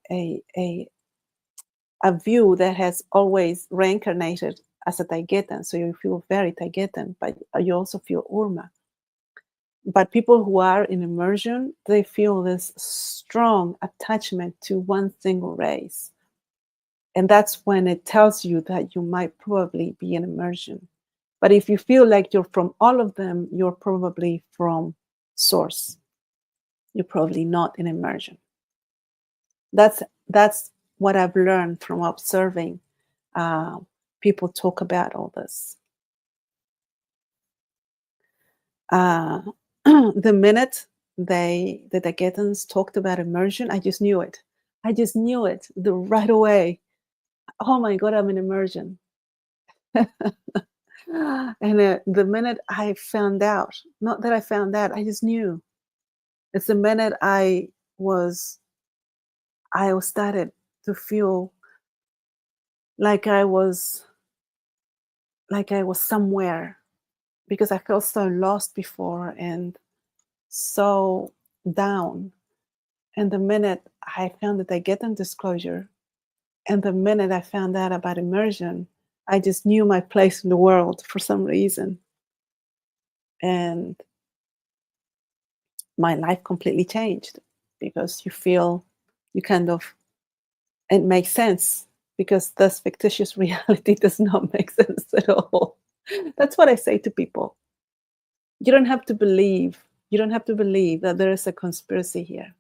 view that has always reincarnated as a Taigetan. So you feel very Taigetan, but you also feel Urma. But people who are in immersion, they feel this strong attachment to one single race. And that's when it tells you that you might probably be in immersion. But if you feel like you're from all of them, you're probably from source. You're probably not in immersion. That's what I've learned from observing people talk about all this. The minute the Tagetans talked about immersion, I just knew it. I just knew it right away. Oh my God, I'm in immersion. And the minute I found out, not that I found out, I just knew. It's the minute I started to feel like I was like I was somewhere, because I felt so lost before and so down. And the minute I found that I get on disclosure, and the minute I found out about immersion, I just knew my place in the world for some reason. And my life completely changed, because you feel you kind of, it makes sense, because this fictitious reality does not make sense at all. That's what I say to people. You don't have to believe, you don't have to believe that there is a conspiracy here.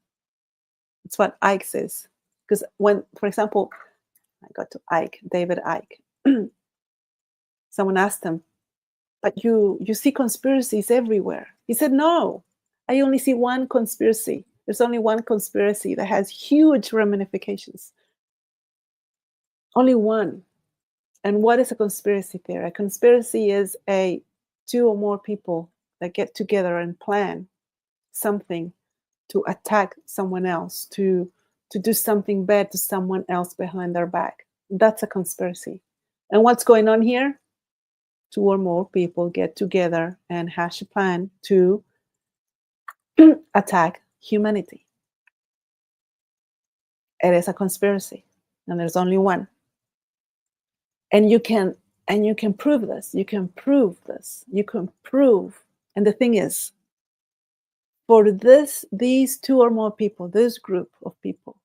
It's what Ike says. Because when, for example, I got to Ike, David Ike, someone asked him, but you see conspiracies everywhere. He said, no, I only see one conspiracy. There's only one conspiracy that has huge ramifications. Only one. And what is a conspiracy theory? A conspiracy is a two or more people that get together and plan something to attack someone else, to do something bad to someone else behind their back. That's a conspiracy. And what's going on here? Two or more people get together and hash a plan to attack humanity. It is a conspiracy, and there's only one. And you can prove this. You can prove this. You can prove. And the thing is, for these two or more people, this group of people,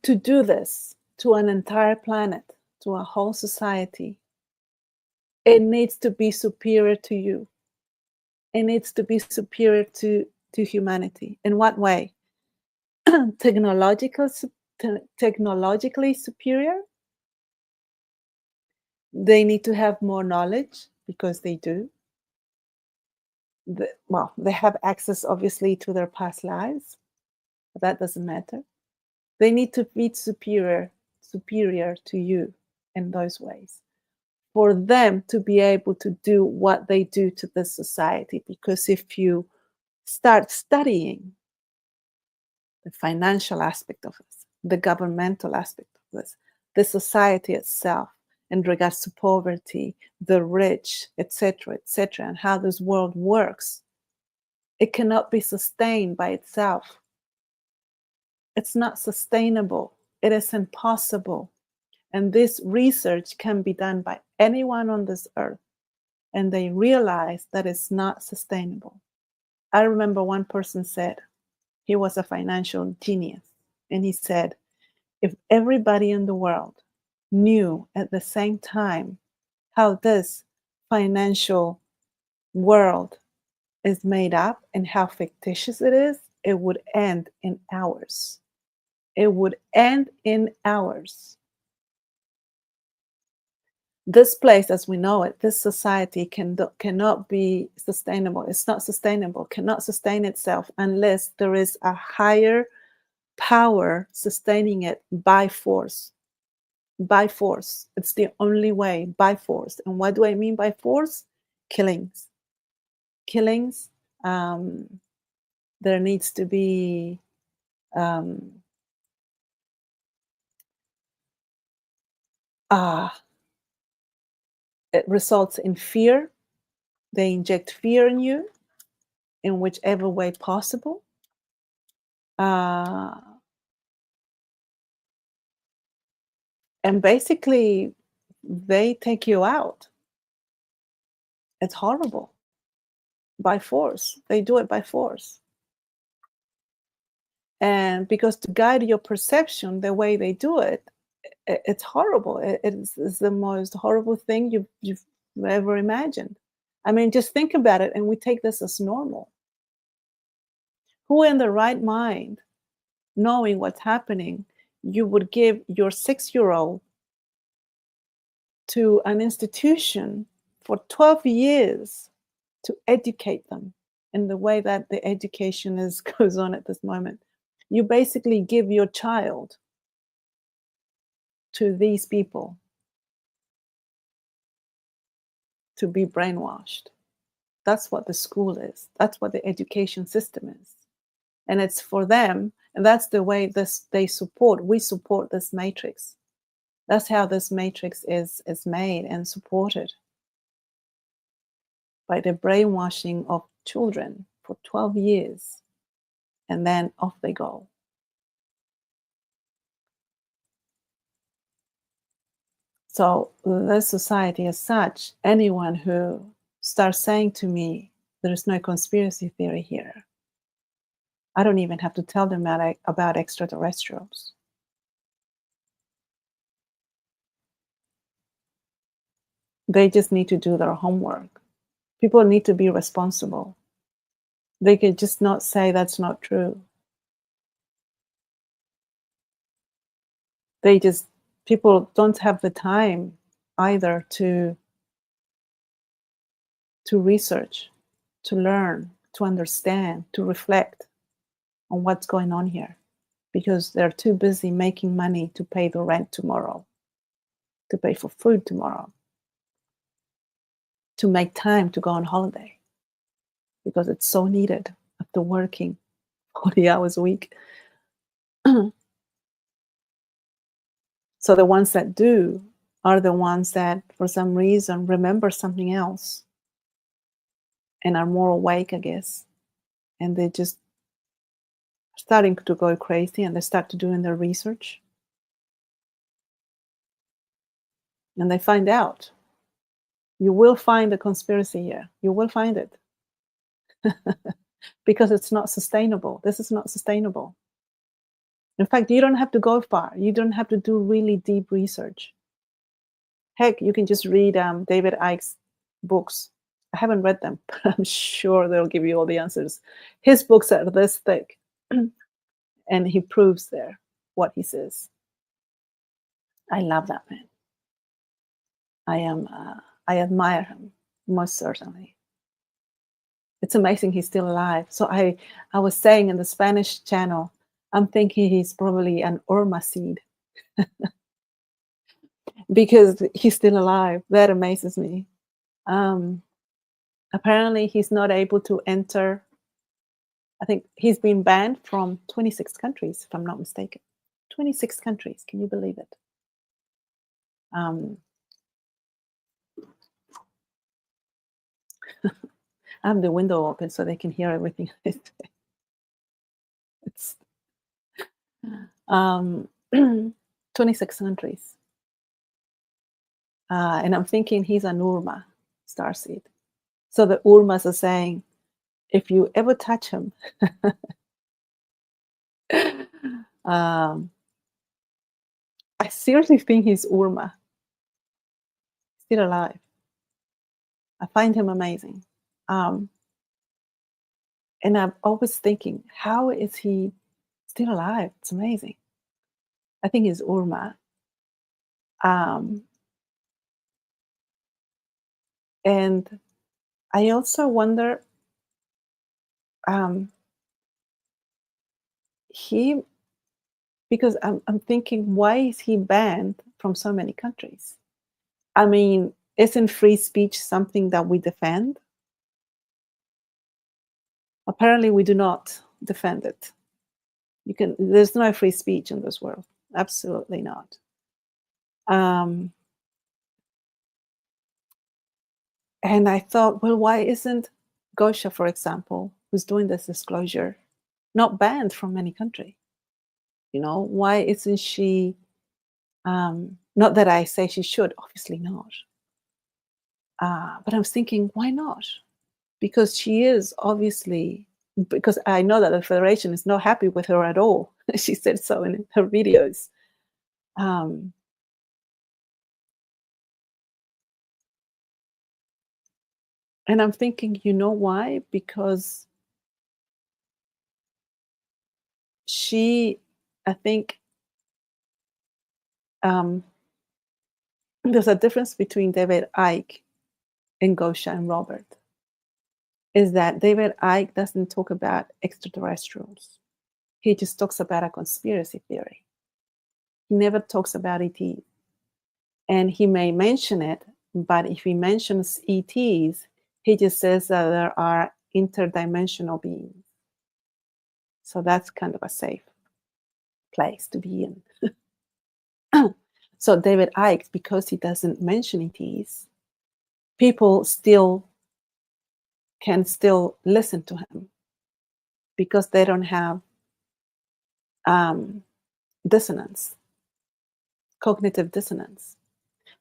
to do this to an entire planet, to a whole society, it needs to be superior to you. It needs to be superior to humanity. In what way? Technologically superior. They need to have more knowledge, because they do. They have access, obviously, to their past lives, but that doesn't matter. They need to be superior to you in those ways, for them to be able to do what they do to this society. Because if you start studying the financial aspect of this, the governmental aspect of this, the society itself, in regards to poverty, the rich, etc., and how this world works, it cannot be sustained by itself. It's not sustainable. It is impossible. And this research can be done by anyone on this earth, and they realize that it's not sustainable. I remember one person said, he was a financial genius, and he said, if everybody in the world knew at the same time how this financial world is made up and how fictitious it is, it would end in hours. It would end in hours. This place, as we know it, this society cannot be sustainable. It's not sustainable, cannot sustain itself unless there is a higher power sustaining it by force. By force. It's the only way, by force. And what do I mean by force? Killings. Killings. There needs to be it results in fear. They inject fear in you in whichever way possible. And basically, they take you out. It's horrible. By force. They do it by force. And because to guide your perception the way they do it, it's horrible. It's the most horrible thing you've ever imagined. I mean, just think about it, and we take this as normal. Who in the right mind, knowing what's happening, you would give your 6-year-old to an institution for 12 years to educate them in the way that the education goes on at this moment? You basically give your child to these people to be brainwashed. That's what the school is. That's what the education system is. And it's for them, and that's the way we support this matrix. That's how this matrix is made and supported, by the brainwashing of children for 12 years, and then off they go. So the society as such, anyone who starts saying to me, there is no conspiracy theory here, I don't even have to tell them about extraterrestrials. They just need to do their homework. People need to be responsible. They could just not say that's not true. People don't have the time either to research, to learn, to understand, to reflect on what's going on here, because they're too busy making money to pay the rent tomorrow, to pay for food tomorrow, to make time to go on holiday, because it's so needed after working 40 hours a week. So the ones that do are the ones that, for some reason, remember something else and are more awake, I guess. And they just starting to go crazy, and they start to doing their research. And they find out. You will find a conspiracy here. You will find it. Because it's not sustainable. This is not sustainable. In fact, you don't have to go far. You don't have to do really deep research. Heck, you can just read David Icke's books. I haven't read them, but I'm sure they'll give you all the answers. His books are this thick, and he proves there what he says. I love that man. I admire him, most certainly. It's amazing he's still alive. So I was saying in the Spanish channel, I'm thinking he's probably an Urma seed because he's still alive. That amazes me. Apparently, he's not able to enter. I think he's been banned from 26 countries, if I'm not mistaken. 26 countries. Can you believe it? I have the window open so they can hear everything I say. It's 26 countries. And I'm thinking he's an Urma starseed. So the Urmas are saying, if you ever touch him, I seriously think he's Urma, still alive. I find him amazing. And I'm always thinking, how is he still alive? It's amazing. I think he's Urma. And I also wonder, because I'm thinking, why is he banned from so many countries? I mean, isn't free speech something that we defend? Apparently, we do not defend it. There's no free speech in this world. Absolutely not. And I thought, well, why isn't Gosha, for example, who's doing this disclosure, not banned from any country? Why isn't she? Not that I say she should, obviously not. But I'm thinking, why not? Because she is obviously, because I know that the Federation is not happy with her at all. She said so in her videos. And I'm thinking, you know why? Because she, I think, there's a difference between David Icke and Gosha and Robert, is that David Icke doesn't talk about extraterrestrials. He just talks about a conspiracy theory. He never talks about ET. And he may mention it, but if he mentions ETs, he just says that there are interdimensional beings. So that's kind of a safe place to be in. So David Icke, because he doesn't mention ETs, people still can still listen to him because they don't have um, dissonance, cognitive dissonance.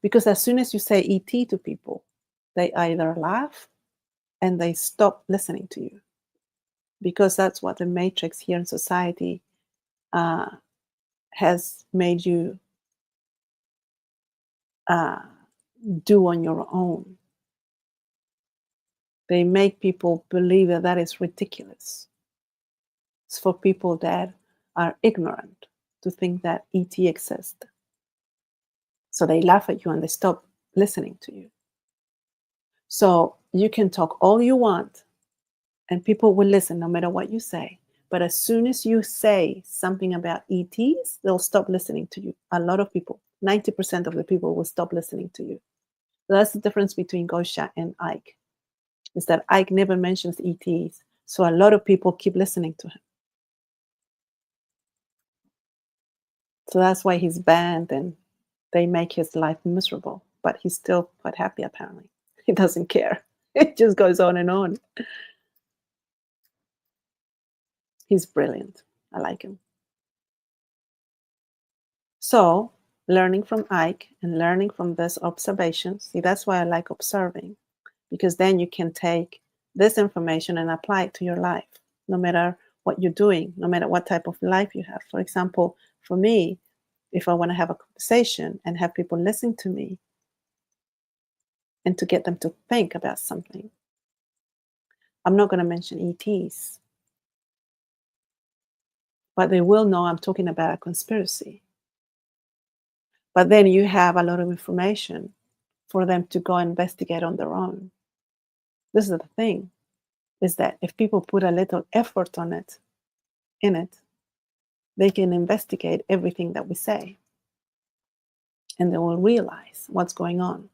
Because as soon as you say ET to people, they either laugh and they stop listening to you, because that's what the matrix here in society uh, has made you uh, do on your own. They make people believe that that is ridiculous. It's for people that are ignorant to think that ET exists. So they laugh at you and they stop listening to you. So you can talk all you want and people will listen no matter what you say. But as soon as you say something about ETs, they'll stop listening to you. A lot of people, 90% of the people will stop listening to you. So that's the difference between Gosha and Icke, is that Icke never mentions ETs. So a lot of people keep listening to him. So that's why he's banned and they make his life miserable. But he's still quite happy, apparently. He doesn't care. It just goes on and on. He's brilliant. I like him. So, learning from Icke and learning from this observations, see, that's why I like observing, because then you can take this information and apply it to your life, no matter what you're doing, no matter what type of life you have. For example, for me, if I want to have a conversation and have people listen to me and to get them to think about something, I'm not going to mention ETs, but they will know I'm talking about a conspiracy. But then you have a lot of information for them to go investigate on their own. This is the thing, is that if people put a little effort on it, in it, they can investigate everything that we say and they will realize what's going on.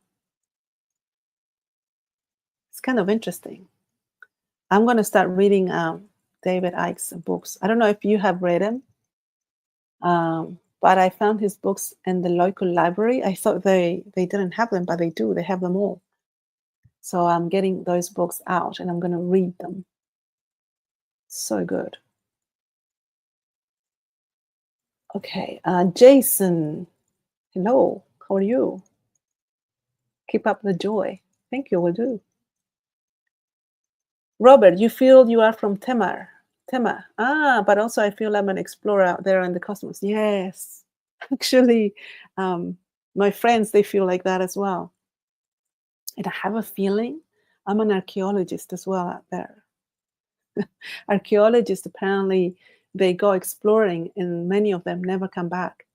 It's kind of interesting. I'm going to start reading David Icke's books. I don't know if you have read them, but I found his books in the local library. I thought they didn't have them, but they do. They have them all. So I'm getting those books out and I'm going to read them. So good. Okay, Jason, hello, how are you? Keep up the joy. Thank you, will do. Robert, you feel you are from Temar. Temar. But also I feel I'm an explorer out there in the cosmos. Yes. Actually, my friends, they feel like that as well. And I have a feeling I'm an archaeologist as well out there. Archaeologists, apparently, they go exploring and many of them never come back.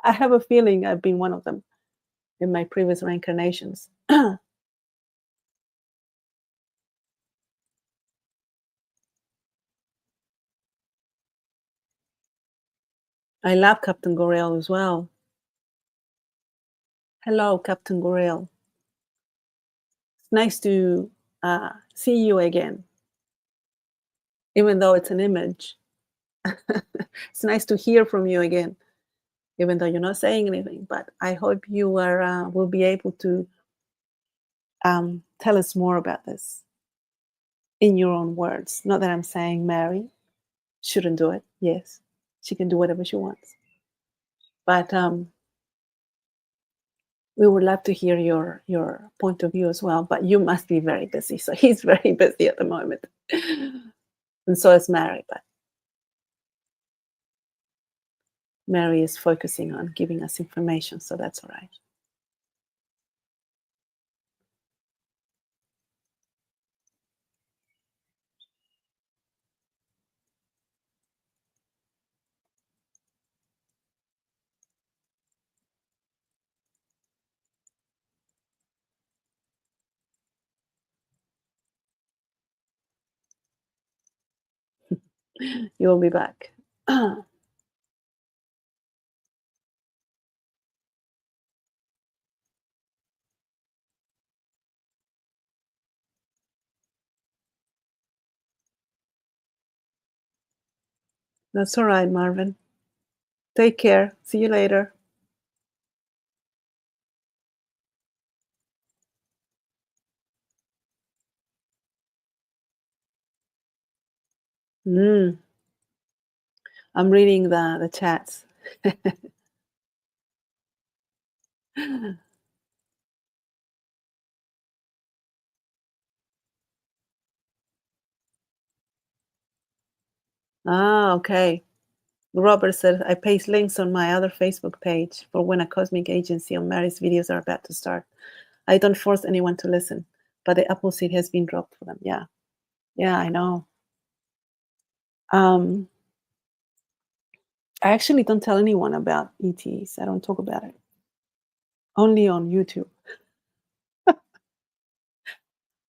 I have a feeling I've been one of them in my previous reincarnations. I love Captain Gorel as well. Hello, Captain Gorel. It's nice to see you again, even though it's an image. It's nice to hear from you again, even though you're not saying anything. But I hope you are will be able to tell us more about this in your own words. Not that I'm saying Mary shouldn't do it. Yes, she can do whatever she wants. But we would love to hear your point of view as well. But you must be very busy. So he's very busy at the moment, and so is Mary. But Mary is focusing on giving us information, so that's all right. You will be back. That's all right, Marvin. Take care. See you later. Mm, I'm reading the chats. Ah, okay. Robert said, I paste links on my other Facebook page for when a cosmic agency on Mary's videos are about to start. I don't force anyone to listen, but the Apple seed has been dropped for them. Yeah. Yeah, I know. Um, I actually don't tell anyone about ETs. I don't talk about it. Only on YouTube,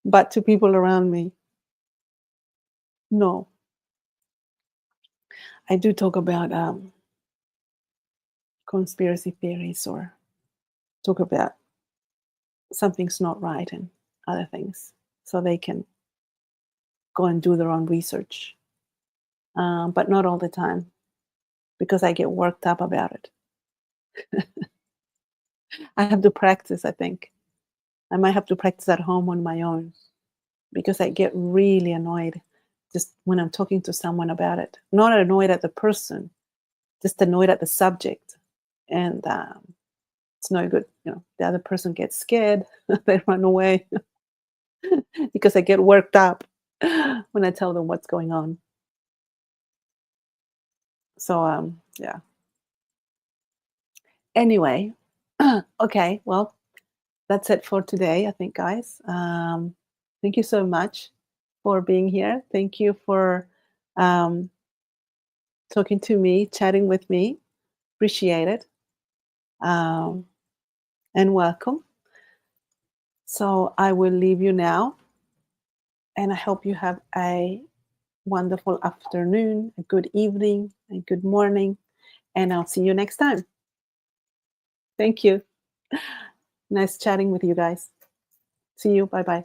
but to people around me, no. I do talk about conspiracy theories or talk about something's not right and other things so they can go and do their own research. But not all the time because I get worked up about it. I have to practice, I think. I might have to practice at home on my own because I get really annoyed just when I'm talking to someone about it. Not annoyed at the person, just annoyed at the subject. And it's no good. The other person gets scared, they run away because I get worked up when I tell them what's going on. So, yeah. Anyway, okay, well, that's it for today, I think, guys. Thank you so much for being here. Thank you for um, talking to me, chatting with me. Appreciate it. Um, and welcome. So I will leave you now. And I hope you have a wonderful afternoon, a good evening, a good morning. And I'll see you next time. Thank you. Nice chatting with you guys. See you. Bye bye.